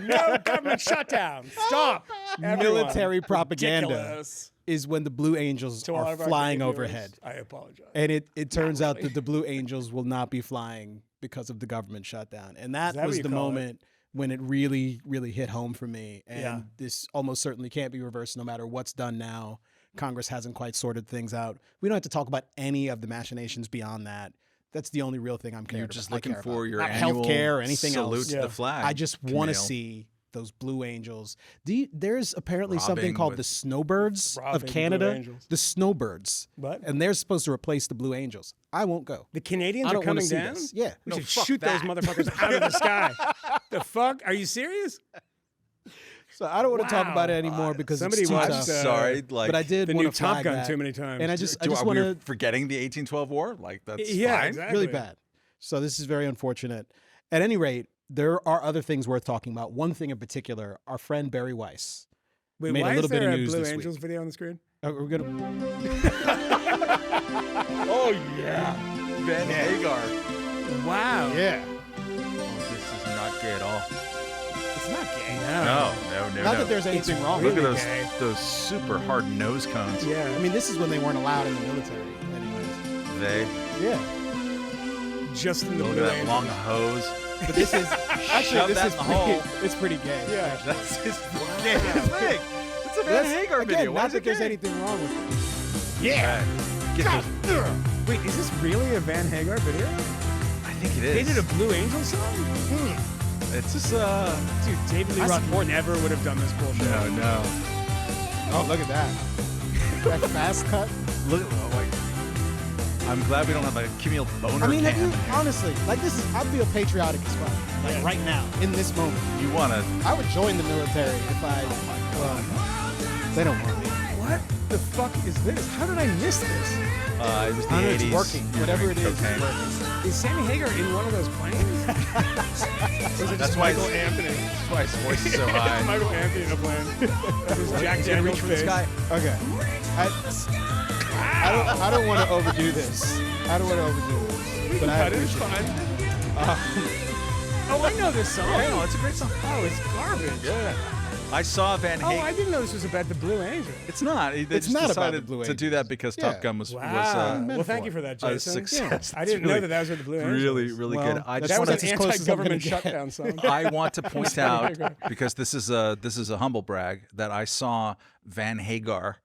No government shutdown. Stop. Military propaganda Ridiculous. is when the Blue Angels To all are of our flying gay viewers, overhead. I apologize. And it turns out that the Blue Angels will not be flying because of the government shutdown. And that that was what the you call it? moment when it really, really hit home for me. And Yeah. this almost certainly can't be reversed no matter what's done now. Congress hasn't quite sorted things out. We don't have to talk about any of the machinations beyond that. That's the only real thing I'm You're cared just about. looking for your Not annual healthcare or anything salute else. to the flag. I just want to Kmele. see those Blue Angels. There's apparently something Robbing called with- the Snowbirds Robbing of Blue Canada. Angels. The Snowbirds. What? And they're supposed to replace the Blue Angels. I won't go. The Canadians I are don't want to coming see down? this. Yeah. We No, should fuck shoot that. those motherfuckers out of the sky. The fuck? Are you serious? So I don't want to talk about it Wow. anymore because Somebody it's too watched, tough. Sorry, like but I did The want new to Top flag Gun that. too many times. And I just Are want we to. forgetting the 1812 war? Like that's Yeah, fine. exactly. Really bad. So this is very unfortunate. At any rate, there are other things worth talking about. One thing in particular, our friend Bari Weiss Wait, made why a little is there bit of a news Blue this Angels week. video on the screen? We're gonna. Oh yeah, Van Hagar. Wow. Yeah. Oh, this is not gay at all. It's not gay. No. Not that there's anything wrong Look with at it. gay. those super hard nose cones. Yeah. I mean, this is when they weren't allowed in the military, anyways. They Yeah. Just in the look Blue at that Angels. long hose. But this is actually Shove this that is in the pretty, hole. it's pretty gay. Yeah. That's his gayest thing. It's a Van Hagar again, video. Why not is that it there's gay? anything wrong with it. Yeah. Get those. Wait, is this really a Van Hagar video? I think it They is. did a Blue Angel song? It's just Dude, David Lee I Roth support never would have done this bullshit. no. Oh, look at that. That fast cut. Look at like. I'm glad we don't have a Kmele boner I mean, have cam. you, honestly, like this is, I feel patriotic as fuck. Like right now, in this moment. You want to? I would join the military if I, well, they don't want me. What the fuck is this? How did I miss this? It was the I know 80s. it's working. You're Whatever doing it is, cocaine. it's working. Is Sammy Hagar in one of those planes? Or is it That's just why Michael it's- Anthony? That's why his voice is so high. Michael Anthony in a plane. With his Jack He's gonna Daniels reach for this face. guy. Okay. I don't want to overdo this. I don't want to overdo this. But I But it's appreciate fun. Oh, I know this song. Yeah, no, it's a great song. Oh, it's garbage. Yeah. I saw Van Oh, Hagar. I didn't know this was about the Blue Angel. It's not. They It's just not about decided the Blue to do that because Yeah. Top Gun was Wow. meant Well, thank for you for that, a Jason. success. I didn't It's know that that was with the Blue Angels. really, really Well, good. I that's just That was want an as close as I'm gonna anti-government get. shutdown song. I want to point out because this is a humble brag that I saw Van Hagar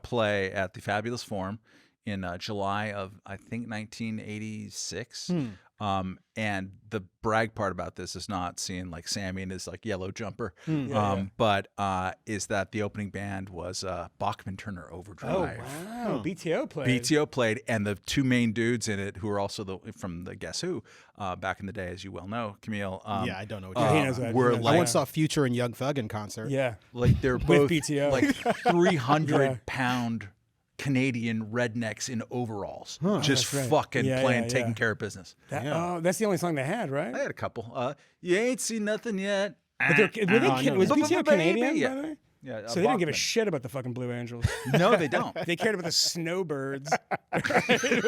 play at the Fabulous Forum in July of I think 1986. And the brag part about this is not seeing like Sammy in his like yellow jumper, but is that the opening band was Bachman Turner Overdrive. Wow. BTO played. BTO played, and the two main dudes in it, who are also from the Guess Who, back in the day, as you well know, Kmele. Yeah, I don't know what Yeah, you he mean. knows that. Were He knows like I once saw Future and Young Thug in concert. Yeah. like they're both BTO. like 300 Yeah. pound Canadian rednecks in overalls, just that's right. fucking Yeah, playing, yeah, taking yeah. care of business. Oh, that's the only song they had, right? I had a couple. You ain't seen nothing yet. But was BTO Canadian, Yeah. by the way? Yeah, So they didn't give a Bachman. shit about the fucking Blue Angels. No, they don't. They cared about the Snowbirds.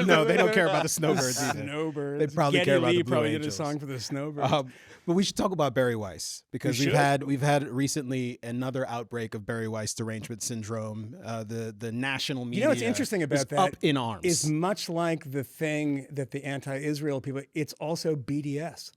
No, they don't care about the Snowbirds either. Snowbirds. They probably Geddy care about Lee the Blue probably did a Angels. song for the Snowbirds. But we should talk about Bari Weiss because We we've had recently another outbreak of Bari Weiss derangement syndrome. The national media. You know what's interesting about is that up in arms. is much like the thing that the anti-Israel people. It's also BDS,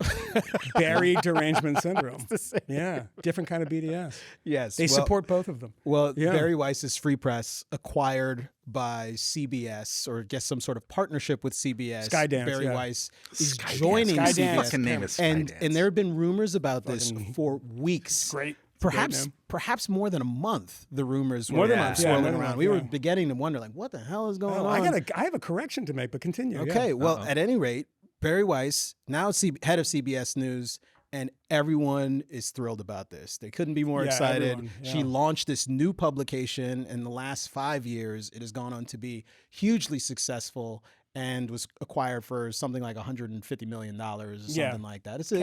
Bari derangement syndrome. Yeah, different kind of BDS. yes, They support both of them. Well, Yeah. Bari Weiss's Free Press acquired by CBS, or just some sort of partnership with CBS. Skydance, Bari yeah. Weiss is Skydance. joining Skydance. CBS. Fucking name is and Skydance. there have been rumors about this Fucking for weeks. Great. Perhaps name. perhaps more than a month. The rumors More were than a month, yeah, swirling more than a around. month, We were yeah. beginning to wonder, like, what the hell is going Oh, on? I have a correction to make, but continue. Okay, yeah. well, at any rate, Bari Weiss, now head of CBS News, and everyone is thrilled about this. They couldn't be more Yeah, excited. everyone, yeah. She launched this new publication. In the last 5 years, it has gone on to be hugely successful. and was acquired for something like $150 million or something like that. It's an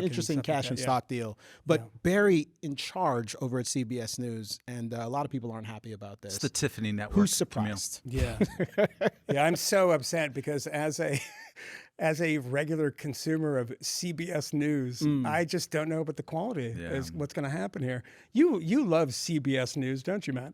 interesting cash and stock deal. But Bari in charge over at CBS News, and a lot of people aren't happy about this. It's the Tiffany Network. Who's surprised? Yeah. Yeah, I'm so upset because as a regular consumer of CBS News, I just don't know what the quality is, what's going to happen here. You love CBS News, don't you, Matt?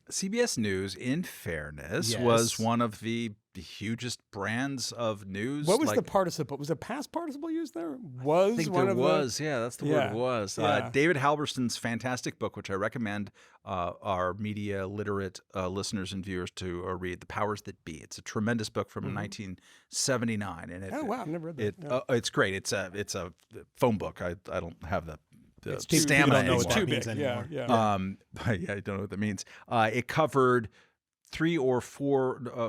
CBS News, in fairness, was one of the hugest brands of news. What was the participle? Was a past participle used there? Was I think one there of was. Yeah, that's the word. It was. Yeah. David Halberstam's fantastic book, which I recommend our media literate listeners and viewers to read, "The Powers That Be." It's a tremendous book from 1979, and I've never read that. it's great. It's a phone book. I don't have the People don't know what that means anymore. Yeah. I don't know what that means. It covered 3 or 4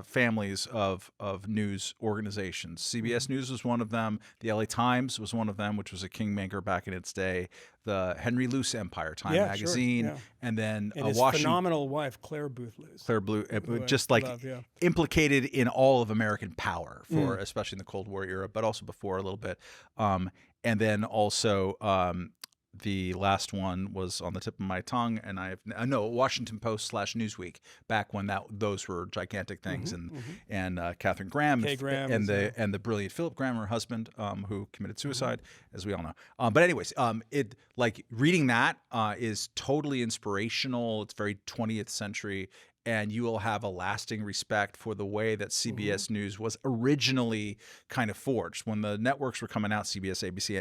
families of news organizations. CBS News was one of them. The LA Times was one of them, which was a kingmaker back in its day. The Henry Luce Empire, Time magazine, and then his phenomenal wife, Claire Booth Luce. Claire Blue, just like implicated in all of American power for especially in the Cold War era, but also before a little bit. And then also the last one was on the tip of my tongue, and Washington Post / Newsweek, back when those were gigantic things, and Katharine Graham, and the brilliant Philip Graham, her husband, who committed suicide, as we all know. But anyways, it like reading that is totally inspirational. It's very 20th century. And you will have a lasting respect for the way that CBS News was originally kind of forged. When the networks were coming out, CBS, ABC,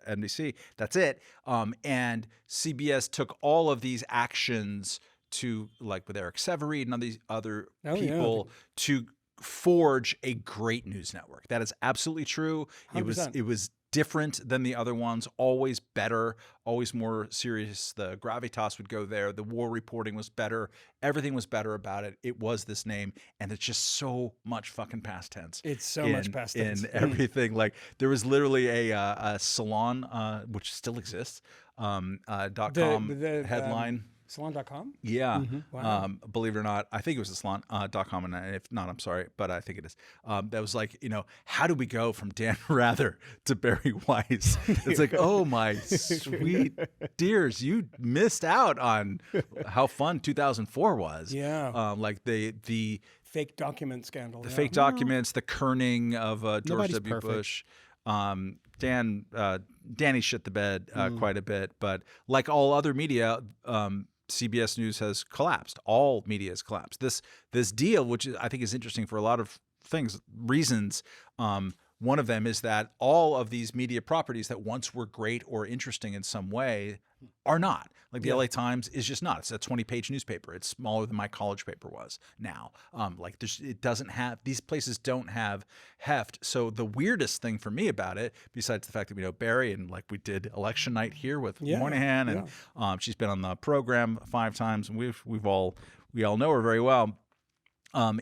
NBC, that's it. And CBS took all of these actions to, like with Eric Severy and these other people, to forge a great news network. That is absolutely true. 100%. It was different than the other ones, always better, always more serious. The gravitas would go there. The war reporting was better. Everything was better about it. It was this name, and it's just so much fucking past tense. It's so much past tense. In everything. Like there was literally a salon, which still exists, .com headline. Salon.com? Yeah. Wow. Believe it or not, I think it was the salon.com, and if not, I'm sorry, but I think it is. That was like, how do we go from Dan Rather to Bari Weiss? It's like, oh my sweet dears, you missed out on how fun 2004 was. Yeah. Like the fake document scandal. The fake documents, the kerning of George Nobody's W. perfect. Bush. Danny shit the bed quite a bit, but like all other media, CBS News has collapsed. All media has collapsed. This deal, which I think is interesting for a lot of reasons. One of them is that all of these media properties that once were great or interesting in some way are not. Like the LA Times is just not. It's a 20-page newspaper. It's smaller than my college paper was now. These places don't have heft. So the weirdest thing for me about it, besides the fact that we know Bari and like we did election night here with Moynihan, and she's been on the program 5 times, and we all know her very well,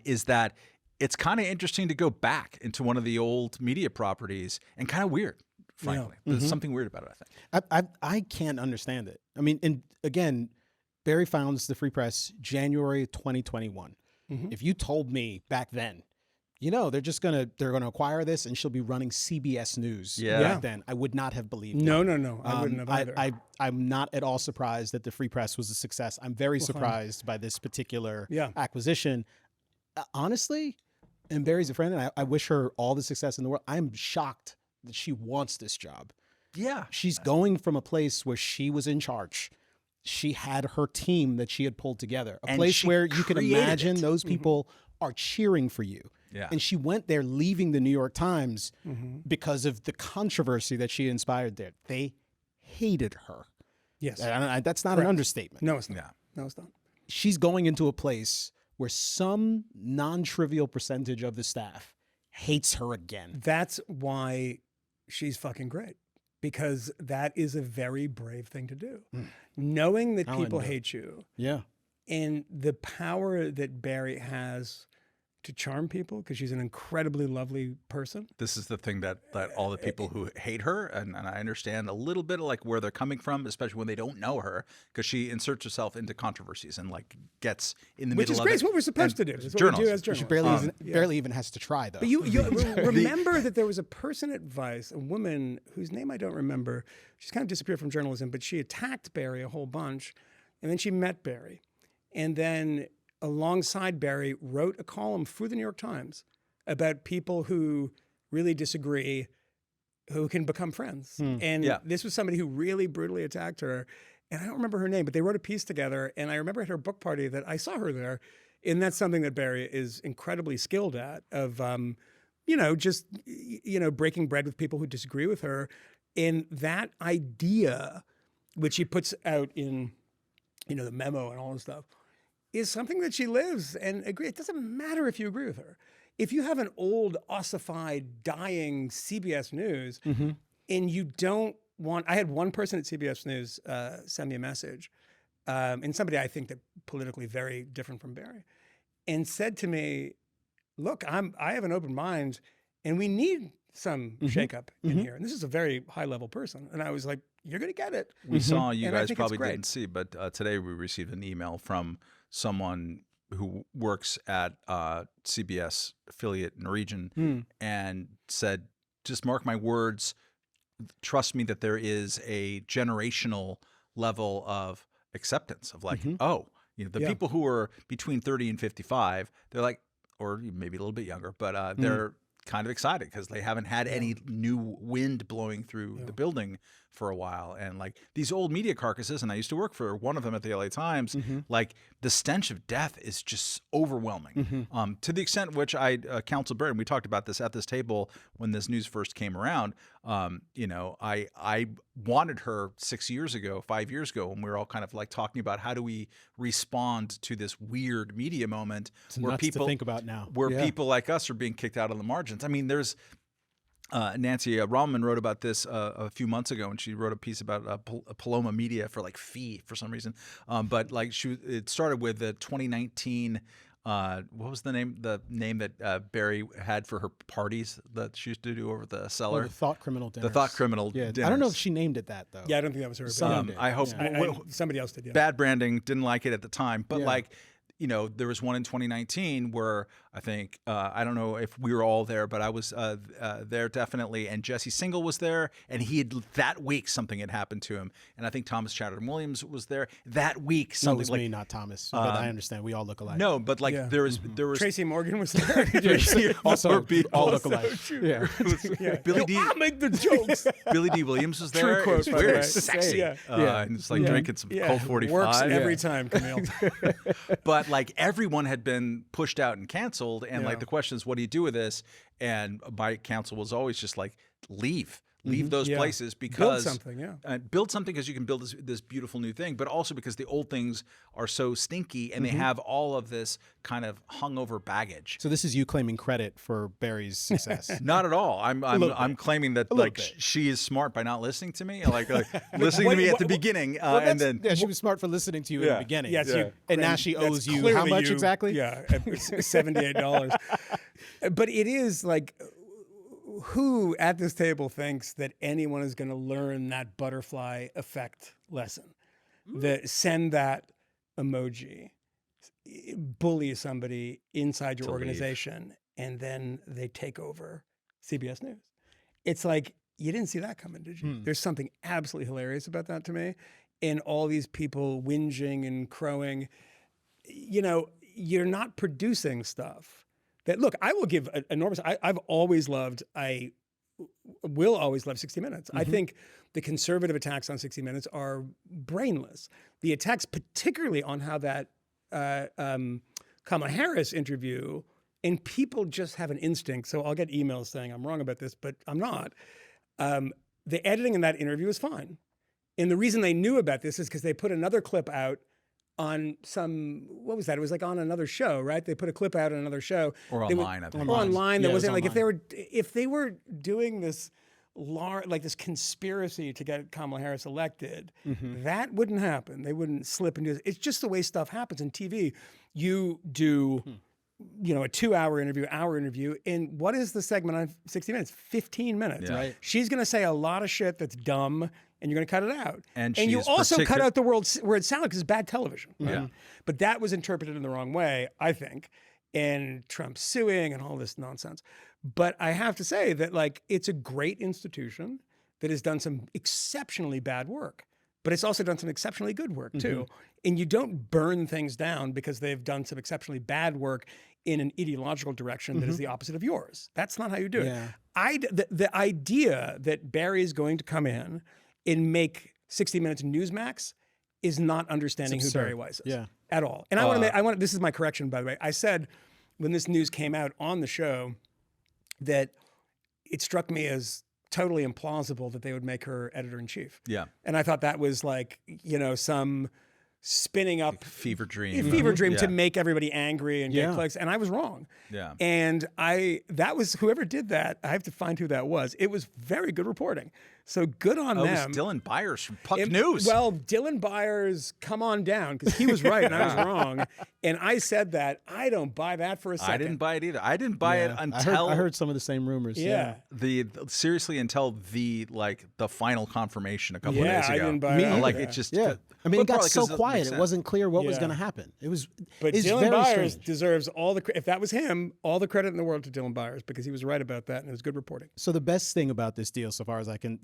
is that it's kind of interesting to go back into one of the old media properties and kind of weird. Frankly, there's something weird about it, I think. I can't understand it. I mean, and again, Bari founds the Free Press January 2021. If you told me back then, they're gonna acquire this and she'll be running CBS News back then, I would not have believed it. No, I wouldn't have either. I'm not at all surprised that the Free Press was a success. I'm very surprised by this particular acquisition. Honestly, and Bari's a friend, and I wish her all the success in the world. I'm shocked that she wants this job. Yeah. She's going from a place where she was in charge. She had her team that she had pulled together, a place where you can imagine those people are cheering for you. Yeah. And she went there leaving the New York Times because of the controversy that she inspired there. They hated her. Yes. That's not an understatement. No, it's not. Yeah. No, it's not. She's going into a place where some non-trivial percentage of the staff hates her again. That's why she's fucking great, because that is a very brave thing to do. Knowing that people hate you. Yeah. And the power that Bari has to charm people because she's an incredibly lovely person. This is the thing that all the people who hate her, and I understand a little bit of like where they're coming from, especially when they don't know her, because she inserts herself into controversies and like gets in the Which middle is of great. it. It's what we're supposed to do. It's what we do as journalists. She barely even has to try, though. But you remember that there was a person at Vice, a woman whose name I don't remember. She's kind of disappeared from journalism, but she attacked Bari a whole bunch, and then she met Bari, and then alongside Bari wrote a column for the New York Times about people who really disagree, who can become friends. And this was somebody who really brutally attacked her. And I don't remember her name, but they wrote a piece together. And I remember at her book party that I saw her there. And that's something that Bari is incredibly skilled at, of, just breaking bread with people who disagree with her. And that idea, which she puts out in, the memo and all this stuff, is something that she lives and agree. It doesn't matter if you agree with her. If you have an old, ossified, dying CBS News and you don't want, I had one person at CBS News send me a message, and somebody I think that politically very different from Bari, and said to me, look, I have an open mind and we need some shakeup in here. And this is a very high level person. And I was like, you're going to get it. We saw, you guys probably didn't see, but today we received an email from someone who works at CBS affiliate Norwegian and said, just mark my words, trust me that there is a generational level of acceptance of like, the people who are between 30 and 55, they're like, or maybe a little bit younger, but they're kind of excited because they haven't had any new wind blowing through the building for a while. And like these old media carcasses, and I used to work for one of them at the LA Times, like the stench of death is just overwhelming. To the extent which I counseled Bari, and we talked about this at this table when this news first came around. I wanted her 5 years ago, when we were all kind of like talking about how do we respond to this weird media moment where people to think about now, where people like us are being kicked out on the margins. I mean, there's Nancy Romman wrote about this a few months ago, and she wrote a piece about Paloma Media for like fee for some reason. But like it started with the 2019. What was the name that Bari had for her parties that she used to do over the cellar? The Thought Criminal Dinners. The Thought Criminal dinners. I don't know if she named it that, though. Yeah, I don't think that was her. I hope somebody else did. Yeah. Bad branding, didn't like it at the time. But like, there was one in 2019 where I think, I don't know if we were all there, but I was there definitely. And Jesse Singal was there. And he had, that week, something had happened to him. And I think Thomas Chatterton-Williams was there. That week, something it was me, not Thomas. But I understand. We all look alike. No, but like there was Tracy Morgan was there. also all look alike. Billy D. I'll make the jokes. Billy D. Williams was there. True quote, it was very sexy. And it's like drinking some Colt 45. Works every time, Camille. But like everyone had been pushed out and canceled, and like the question is, what do you do with this? And my counsel was always just like, leave those places, because build something because you can build this beautiful new thing, but also because the old things are so stinky and they have all of this kind of hungover baggage. So this is you claiming credit for Bari's success? Not at all. I'm claiming that like she is smart by not listening to me, like listening to me at the beginning, and then she was smart for listening to you in the beginning. Yes, and now she owes you how much exactly? Yeah, $78. But it is like, who at this table thinks that anyone is going to learn that butterfly effect lesson? Send that emoji, bully somebody inside your organization, and then they take over CBS News. It's like, you didn't see that coming, did you? There's something absolutely hilarious about that to me. And all these people whinging and crowing, you're not producing stuff. That, look, I will give enormous. I've always loved. I will always love 60 Minutes. I think the conservative attacks on 60 Minutes are brainless. The attacks, particularly on how that Kamala Harris interview, and people just have an instinct. So I'll get emails saying I'm wrong about this, but I'm not. The editing in that interview is fine, and the reason they knew about this is because they put another clip out on what was that? It was like on another show, right? They put a clip out on another show. Or online, I think. Or online. There wasn't like, if they were doing this this conspiracy to get Kamala Harris elected, that wouldn't happen. They wouldn't slip and do this. It's just the way stuff happens in TV. You do a 2-hour interview, hour interview. And what is the segment on 60 Minutes? 15 minutes. Yeah. Right. She's going to say a lot of shit that's dumb, and you're going to cut it out. And you she's also cut out the where it sounded, because it's bad television. Right? Yeah. But that was interpreted in the wrong way, I think. And Trump suing and all this nonsense. But I have to say that, like, it's a great institution that has done some exceptionally bad work, but it's also done some exceptionally good work too. And you don't burn things down because they've done some exceptionally bad work in an ideological direction that is the opposite of yours. That's not how you do it. The idea that Bari is going to come in and make 60 Minutes Newsmax is not understanding who Bari Weiss is at all. And I want this is my correction, by the way. I said when this news came out on the show that it struck me as totally implausible that they would make her editor-in-chief. Yeah. And I thought that was like, some spinning up Like fever dream. to make everybody angry and get clicks. And I was wrong. Yeah. And that was whoever did that. I have to find who that was. It was very good reporting. So good on them. It was Dylan Byers from Puck News. Well, Dylan Byers, come on down, because he was right and I was wrong. And I said that. I don't buy that for a second. I didn't buy it either. I didn't buy it until I heard some of the same rumors. Yeah. Seriously, until the final confirmation a couple of days ago. I didn't buy it. Like it just I mean, it got partly so 'cause it quiet. makes It sense. wasn't clear what was going to happen. But it's Dylan very Byers strange. deserves all the if that was him, all the credit in the world to Dylan Byers, because he was right about that and it was good reporting. So the best thing about this deal, so far as I can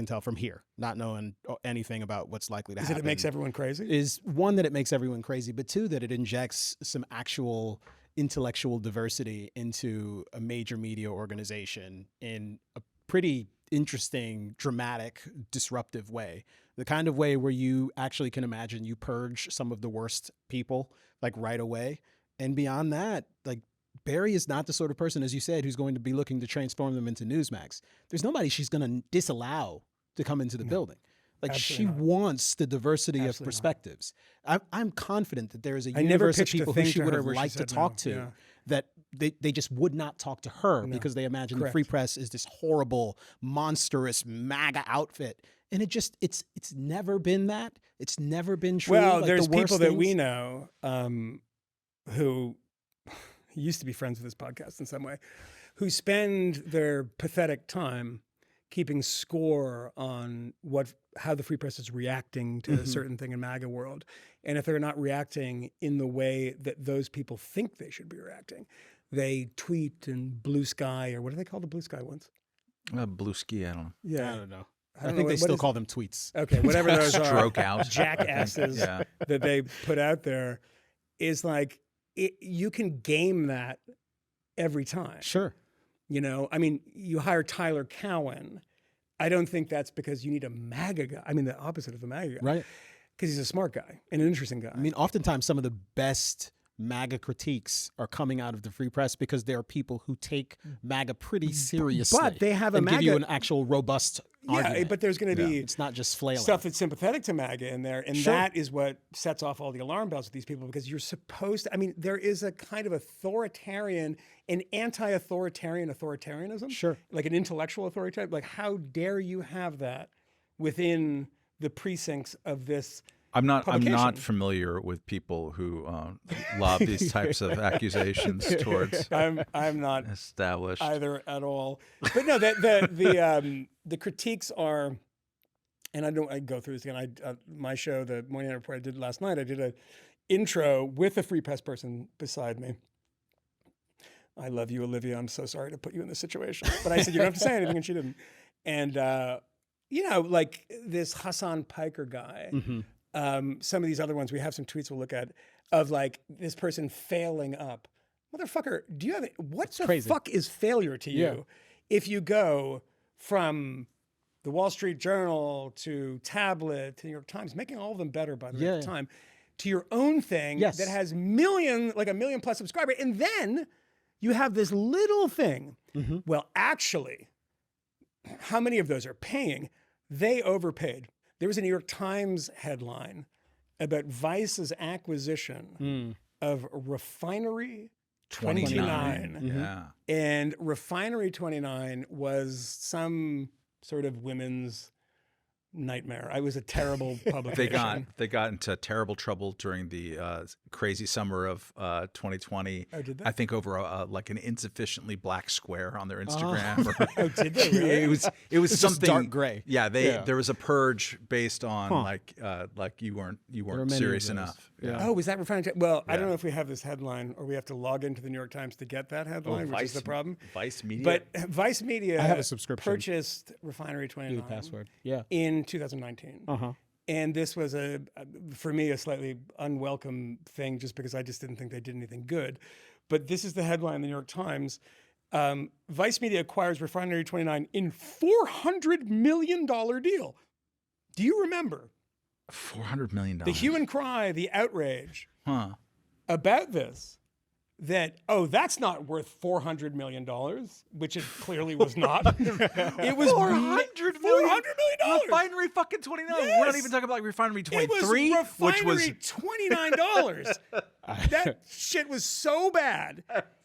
tell from here, not knowing anything about what's likely to happen, Is it makes everyone crazy? Is one, that it makes everyone crazy, but two, that it injects some actual intellectual diversity into a major media organization in a pretty interesting, dramatic, disruptive way. The kind of way where you actually can imagine you purge some of the worst people like right away. And beyond that, like, Bari is not the sort of person, as you said, who's going to be looking to transform them into Newsmax. There's nobody she's going to disallow to come into the building. Like, she wants the diversity of perspectives. I'm confident that there is a universe of people who she would have liked to talk to that they just would not talk to her because they imagine the free press is this horrible, monstrous MAGA outfit. And it's never been that. It's never been true. Well, like, there's people that we things. know who used to be friends with this podcast in some way, who spend their pathetic time keeping score on how the free press is reacting to a certain thing in MAGA world. And if they're not reacting in the way that those people think they should be reacting, they tweet and blue sky, or what do they call the blue sky ones? Blue ski, I don't know. Yeah. I don't know. I think they still call them tweets. Okay, whatever those are. Stroke out. Jackasses that they put out there is like, you can game that every time. Sure. I mean, you hire Tyler Cowen. I don't think that's because you need a MAGA guy. I mean, the opposite of a MAGA guy. Right. Because he's a smart guy and an interesting guy. I mean, oftentimes some of the best MAGA critiques are coming out of the free press because there are people who take MAGA pretty seriously. But they have a and MAGA... give you an actual robust argument. But there's going to be... It's not just flailing. Stuff that's sympathetic to MAGA in there. And that is what sets off all the alarm bells with these people, because you're supposed to... I mean, there is a kind of authoritarian and authoritarianism. Sure. Like an intellectual authoritarian. Like, how dare you have that within the precincts of this... I'm not publication. familiar with people who lob these types of accusations towards I'm not established either at all. But no, the critiques are, and I go through this again. My show, the Moynihan Report, I did last night. I did an intro with a free press person beside me. I love you, Olivia. I'm so sorry to put you in this situation, but I said you don't have to say anything, and she didn't. And like this Hassan Piker guy. Some of these other ones, we have some tweets we'll look at of like this person failing up. Motherfucker, do you have what the fuck is failure to you if you go from the Wall Street Journal to Tablet to New York Times, making all of them better by the way at the time, to your own thing that has a million plus subscribers, and then you have this little thing. Well, actually, how many of those are paying? They overpaid. There was a New York Times headline about Vice's acquisition of Refinery 29. Yeah. And Refinery 29 was some sort of women's nightmare. I was a terrible publication. They got into terrible trouble during the crazy summer of 2020. Oh, did they? I think over like an insufficiently black square on their Instagram. Oh, did they really? It was something dark gray. Yeah, there was a purge based on like you weren't serious enough. Yeah. Oh, was that referring to? Well, I don't know if we have this headline or we have to log into the New York Times to get that headline, which is the problem. Vice Media. But Vice Media I have a subscription. Purchased Refinery 29 New password. Yeah. in 2019. And this was for me, a slightly unwelcome thing just because I just didn't think they did anything good. But this is the headline in the New York Times. Vice Media acquires Refinery 29 in $400 million deal. Do you remember? $400 million. The hue and cry, the outrage about this. That, that's not worth $400 million, which it clearly was not. It was $400 million. Refinery fucking 29. Yes. We're not even talking about Refinery 23, it was which was $29. That shit was so bad.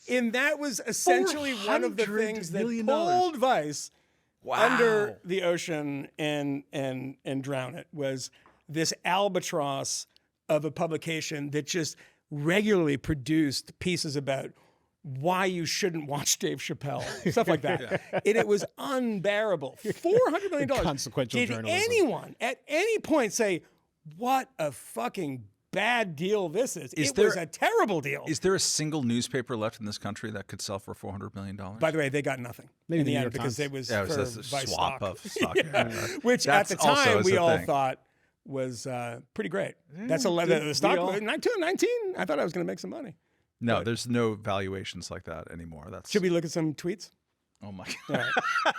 And that was essentially one of the things that pulled Vice under the ocean and drown it, was this albatross of a publication that just regularly produced pieces about why you shouldn't watch Dave Chappelle, stuff like that. And it was unbearable. $400 million. Consequential Did journalism. anyone at any point say, what a fucking bad deal this is? It was a terrible deal. Is there a single newspaper left in this country that could sell for $400 million? By the way, they got nothing. Maybe in the the New end York because Times. it was Yeah, for it's a Vice swap stock. of stock. Which That's at the also time is we a all thing. thought was pretty great. That's the stock. 19, I thought I was going to make some money. No, there's no valuations like that anymore. Should we look at some tweets? Oh my All God. right.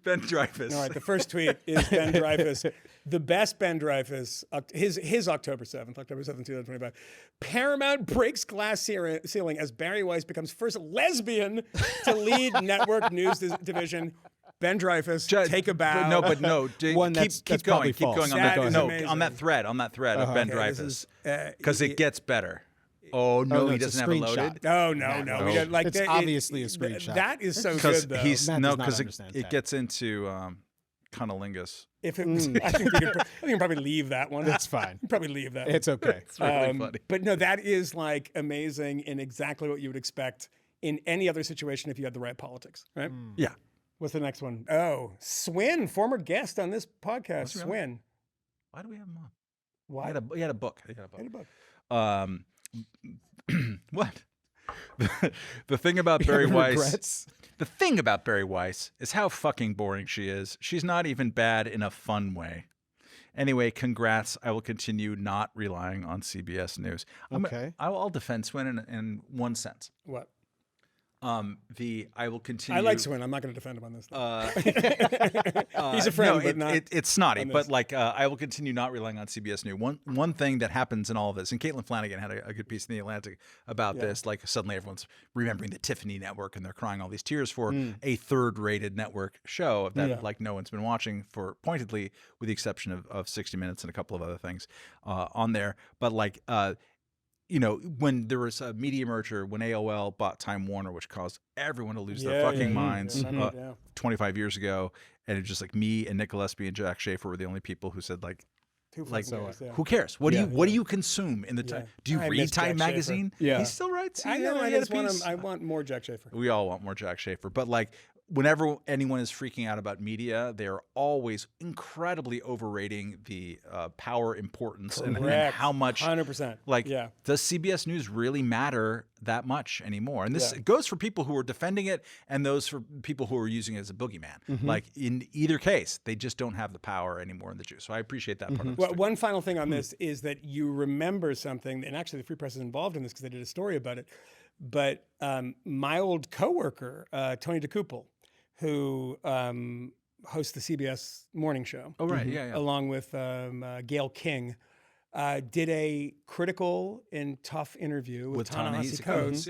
Ben Dreyfuss. All right, the first tweet is Ben Dreyfuss. The best Ben Dreyfuss, his October 7th, 2025. Paramount breaks glass ceiling as Bari Weiss becomes first lesbian to lead network news division. Ben Dreyfuss, take a bow. No. One Keep going on that thread of Ben Okay, Dreyfuss, because it gets better. Oh no, he doesn't have it loaded. No. We don't, It's obviously a screenshot. That is so good though. Because it gets into cunnilingus. If it was, I think you can probably leave that one. That's fine. Probably leave that. It's okay. It's really funny. But no, that is like amazing and exactly what you would expect in any other situation if you had the right politics, right? Yeah. What's the next one? Oh, Swin, former guest on this podcast. Swin. Why do we have him on? Why? He had a book. He had a book. What? The thing about Bari Weiss. Regrets? The thing about Bari Weiss is how fucking boring she is. She's not even bad in a fun way. Anyway, congrats. I will continue not relying on CBS News. Okay. I'll defend Swin in one sense. What? I will continue. I like Swin. I'm not going to defend him on this. He's a friend, no, but not. It's snotty, but like I will continue not relying on CBS News. One thing that happens in all of this, and Caitlin Flanagan had a good piece in the Atlantic about this. Like suddenly everyone's remembering the Tiffany Network, and they're crying all these tears for a third-rated network show that like no one's been watching for pointedly, with the exception of 60 Minutes and a couple of other things on there. But like. When there was a media merger, when AOL bought Time Warner, which caused everyone to lose their fucking minds 25 years ago, and it's just like me and Nick Gillespie and Jack Schaefer were the only people who said who cares? What do you consume in the time? Do you read Time magazine? Yeah, he still writes. I know. I want more Jack Schaefer. We all want more Jack Schaefer, but like. Whenever anyone is freaking out about media, they're always incredibly overrating the power, importance, and how much. 100%. Does CBS News really matter that much anymore? And this goes for people who are defending it, and those for people who are using it as a boogeyman. Like in either case, they just don't have the power anymore in the juice. So I appreciate that part of it. Well, one final thing on this is that you remember something, and actually the Free Press is involved in this because they did a story about it. But my old coworker, Tony DeCouple, who hosts the CBS morning show. Oh, right. Yeah. Along with Gail King, did a critical and tough interview with Ta-Nehisi Coates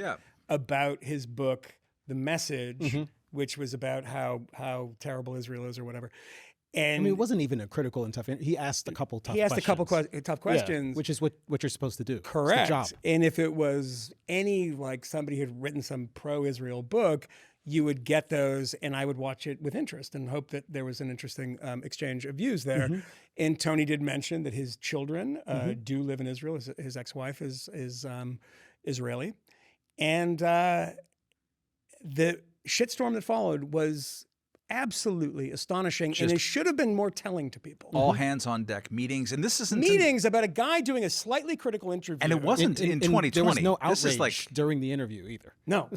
about his book, The Message, which was about how terrible Israel is or whatever. And it wasn't even a critical and tough. He asked a couple tough questions. He asked a couple tough questions. Which is what you're supposed to do. Correct. It's the job. And if it was somebody had written some pro-Israel book, you would get those, and I would watch it with interest and hope that there was an interesting exchange of views there. And Tony did mention that his children do live in Israel. His ex-wife is Israeli. And the shitstorm that followed was absolutely astonishing, and it should have been more telling to people. All hands on deck meetings, and this isn't meetings about a guy doing a slightly critical interview, and it wasn't in 2020. There was no outrage this is like, during the interview either. No,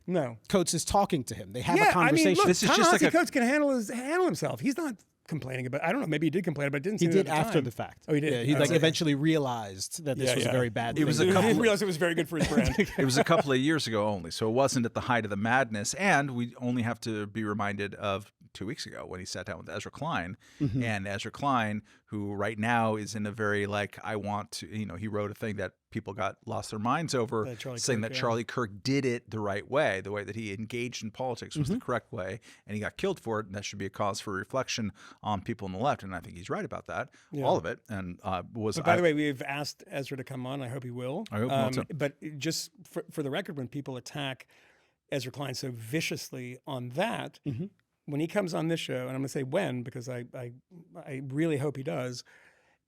no. Coates is talking to him. They have a I conversation. mean, look, this is just Ta-Nehisi like Coates can handle himself. He's not complaining about. I don't know. Maybe he did complain, but it didn't. Seem He did at the after time. the fact. Oh, he did. Yeah, he eventually realized that this was a very bad thing. It was He didn't realize it was very good for his brand. It was a couple of years ago only, so it wasn't at the height of the madness. And we only have to be reminded of 2 weeks ago when he sat down with Ezra Klein, and Ezra Klein, who right now is in a very I want to, he wrote a thing that people lost their minds over, saying that Charlie Kirk did it the right way, the way that he engaged in politics was the correct way, and he got killed for it, and that should be a cause for reflection on people on the left. And I think he's right about that, all of it. And But by the way, we've asked Ezra to come on. I hope he will. I hope he will too. But just for the record, when people attack Ezra Klein so viciously on that, when he comes on this show, and I'm going to say when, because I really hope he does,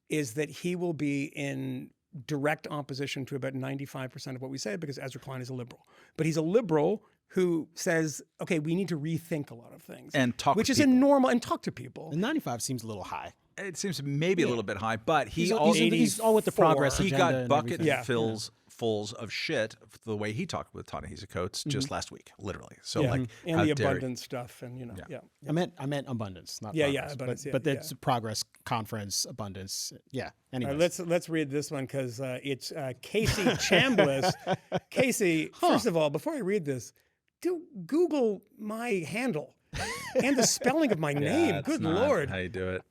is that he will be in direct opposition to about 95% of what we say, because Ezra Klein is a liberal. But he's a liberal who says, okay, we need to rethink a lot of things. And talk which to is people. a normal, and talk to people. And 95 seems a little high. It seems maybe a little bit high, but He's all with the progress he agenda got and bucket everything. fulls of shit the way he talked with Ta-Nehisi Coates just last week, literally. So and how the dare abundance stuff, and I meant abundance, not progress. abundance, but that's progress, conference, abundance. Yeah. Anyway, let's read this one, because it's Casey Chambliss. Casey, first of all, before I read this, do Google my handle and the spelling of my name. Good Lord. How you do it?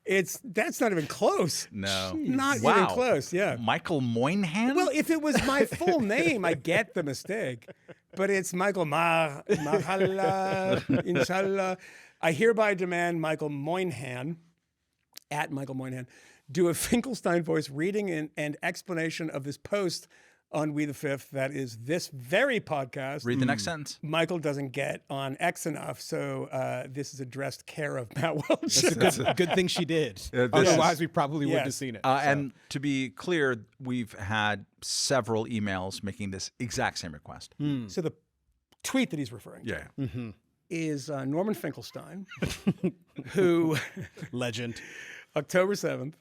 That's not even close. No. Not even close. Yeah. Michael Moynihan? Well, if it was my full name, I get the mistake. But it's Michael Mahala, Inshallah. I hereby demand Michael Moynihan, at Michael Moynihan, do a Finkelstein voice reading and explanation of this post on We the Fifth. That is this very podcast. Read the next sentence. Michael doesn't get on X enough, so this is addressed care of Matt Welch. That's a good thing she did. Otherwise, we probably wouldn't have seen it. And to be clear, we've had several emails making this exact same request. So the tweet that he's referring to is Norman Finkelstein, who legend, October 7th,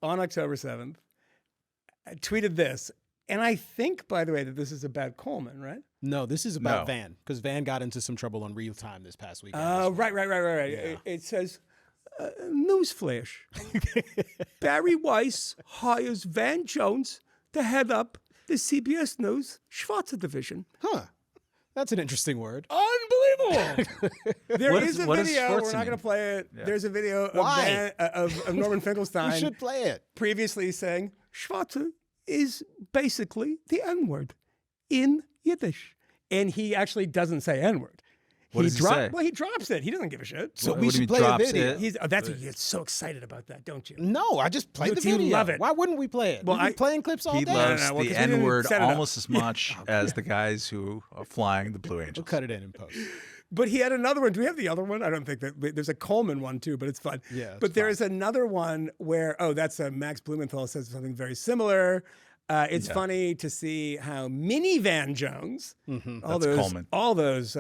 on October 7th, tweeted this. And I think, by the way, that this is about Coleman, right? No, this is about Van, because Van got into some trouble on Real Time this past weekend. Right. Yeah. It says, newsflash. Barry Weiss hires Van Jones to head up the CBS News Schwarzer division. Huh. That's an interesting word. Unbelievable. There is a what video. does We're not going to play it. Yeah. There's a video of Norman Finkelstein. You should play it. Previously saying, Schwarzer is basically the N-word in Yiddish. And he actually doesn't say N-word. What does he say? Well, he drops it. He doesn't give a shit. So What we do you should mean play a drops video. it? You're so excited about that, don't you? No, I just played the You video. love it. Why wouldn't we play it? Well, We've been playing clips all He day. loves well, 'cause the we didn't N-word set it up. almost as much as the guys who are flying the Blue Angels. We'll cut it in post. But he had another one. Do we have the other one? I don't think that there's a Coleman one too, but it's fun. Yeah, but there is another one where that's Max Blumenthal says something very similar. It's funny to see how Minivan Jones, all those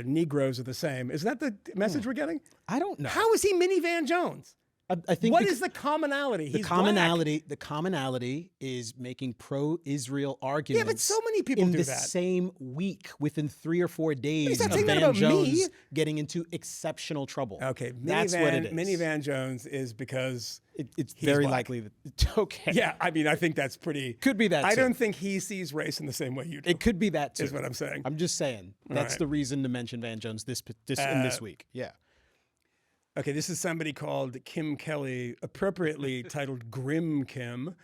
Negroes are the same. Is that the message we're getting? I don't know. How is he Minivan Jones? I think What is the commonality? The commonality is making pro-Israel arguments. Yeah, but so many people in do the that. same week, within 3 or 4 days he's not of saying that Van about Jones me. getting into exceptional trouble. Okay, that's what it is. Minivan Jones is because It's he's very black. likely that. Okay. Yeah, I mean, I think that's pretty. Could be that, I too. don't think he sees race in the same way you do. It could be that too. Is what I'm saying. I'm just saying that's right. the reason to mention Van Jones this week. Yeah. Okay, this is somebody called Kim Kelly, appropriately titled Grim Kim.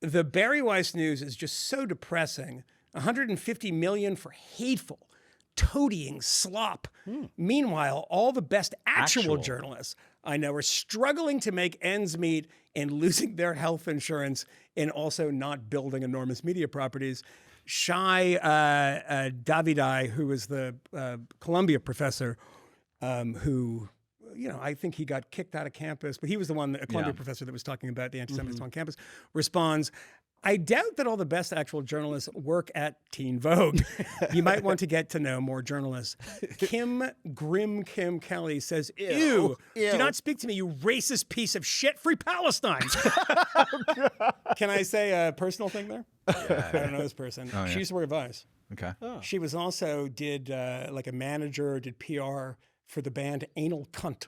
The Bari Weiss news is just so depressing. $150 million for hateful, toadying slop. Meanwhile, all the best actual journalists I know are struggling to make ends meet and losing their health insurance and also not building enormous media properties. Shai Davidai, who was the Columbia professor, who, I think he got kicked out of campus, but he was the one, a Columbia professor that was talking about the anti-Semitism on campus, responds, I doubt that all the best actual journalists work at Teen Vogue. You might want to get to know more journalists. Kim Kelly says, ew, do not speak to me, you racist piece of shit. Free Palestine. Can I say a personal thing there? Yeah. I don't know this person. Oh, yeah. She used to work at Vice. Okay. Oh. She was also did like a manager, did PR for the band Anal Cunt.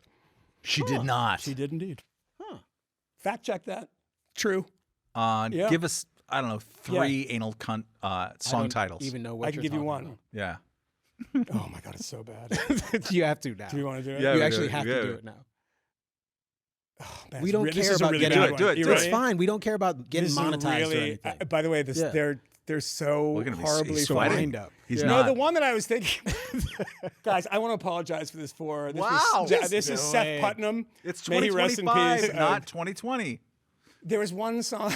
She did not. She did indeed. Huh. Fact check that. True. Give us, I don't know, 3 anal cunt song titles. Even know what I can give you one. About. Yeah. Oh my God, it's so bad. You have to now. Do you want to do it? Yeah, you actually have to do it now. Oh, man, we don't care about really getting do it. It's fine. We don't care about getting monetized or anything. By the way, they're so horribly sweating. up. He's not. No, the one that I was thinking, guys, I want to apologize for this. This is Seth Putnam. It's 2025, May he rest in peace. not 2020. There was one song.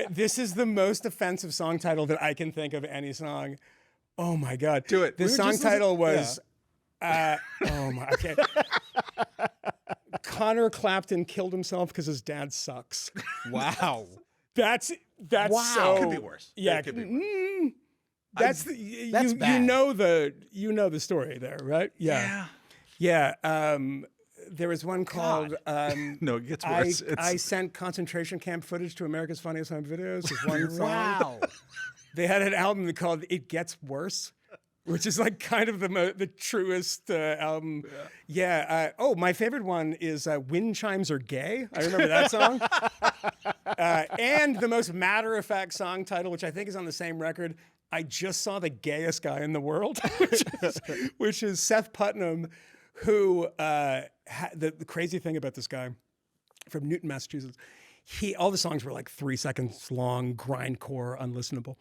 This is the most offensive song title that I can think of any song. Oh my God. Do it. The song title was, I can't. Connor Clapton killed himself because his dad sucks. Wow. That's wow. So. It could be worse. Yeah. It could be worse. That's bad. You know the story there, right? Yeah. There was one called no, it gets worse. I sent concentration camp footage to America's Funniest Home Videos. Is one song. Wow. They had an album called It Gets Worse, which is like kind of the truest album. Yeah. My favorite one is Wind Chimes Are Gay. I remember that song. And the most matter-of-fact song title, which I think is on the same record, I just saw the gayest guy in the world, which is Seth Putnam, who the crazy thing about this guy from Newton, Massachusetts, all the songs were like 3 seconds long, grindcore, unlistenable.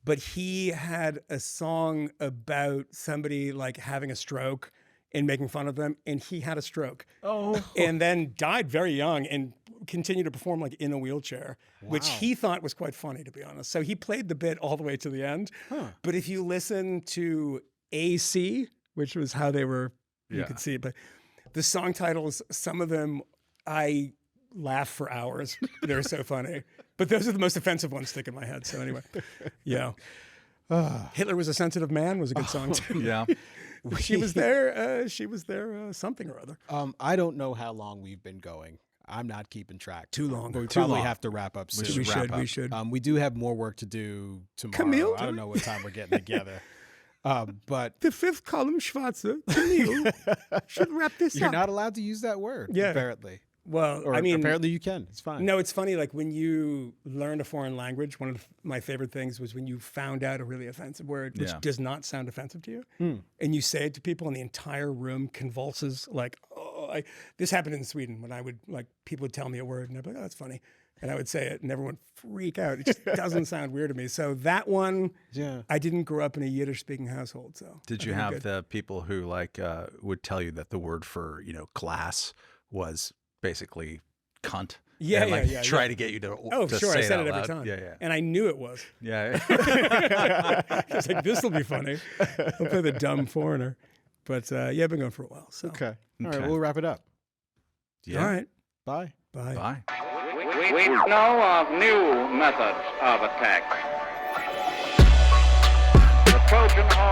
But he had a song about somebody like having a stroke and making fun of them, and he had a stroke. Oh. And then died very young and continued to perform like in a wheelchair, which he thought was quite funny, to be honest. So he played the bit all the way to the end. Huh. But if you listen to AC, which was how they were, you could see it, but the song titles, some of them, I laugh for hours. They're so funny. But those are the most offensive ones stick in my head. So anyway, Hitler Was a Sensitive Man was a good song too. Yeah. She was there something or other. I don't know how long we've been going. I'm not keeping track. Too long. But we probably have to wrap up soon. We should. We do have more work to do tomorrow. Camille, I don't know what time we're getting together. But the fifth column Schwarze, Camille, should wrap this up. You're not allowed to use that word, apparently. Well, or, apparently you can. It's fine. No, it's funny. Like when you learn a foreign language, one of my favorite things was when you found out a really offensive word, which does not sound offensive to you, and you say it to people, and the entire room convulses. Like, this happened in Sweden when I would people would tell me a word, and I'd be like, "Oh, that's funny," and I would say it, and everyone would freak out. It just doesn't sound weird to me. So that one, I didn't grow up in a Yiddish-speaking household. So did you have the people who would tell you that the word for class was basically cunt? Try to get you to sure, I said it every loud. time. Yeah. And I knew it was. Yeah. I was like, this will be funny. I'll play the dumb foreigner. But I've been going for a while. So. Okay. All right, we'll wrap it up. Yeah. All right. Bye. We know of new methods of attack. The Trojan horse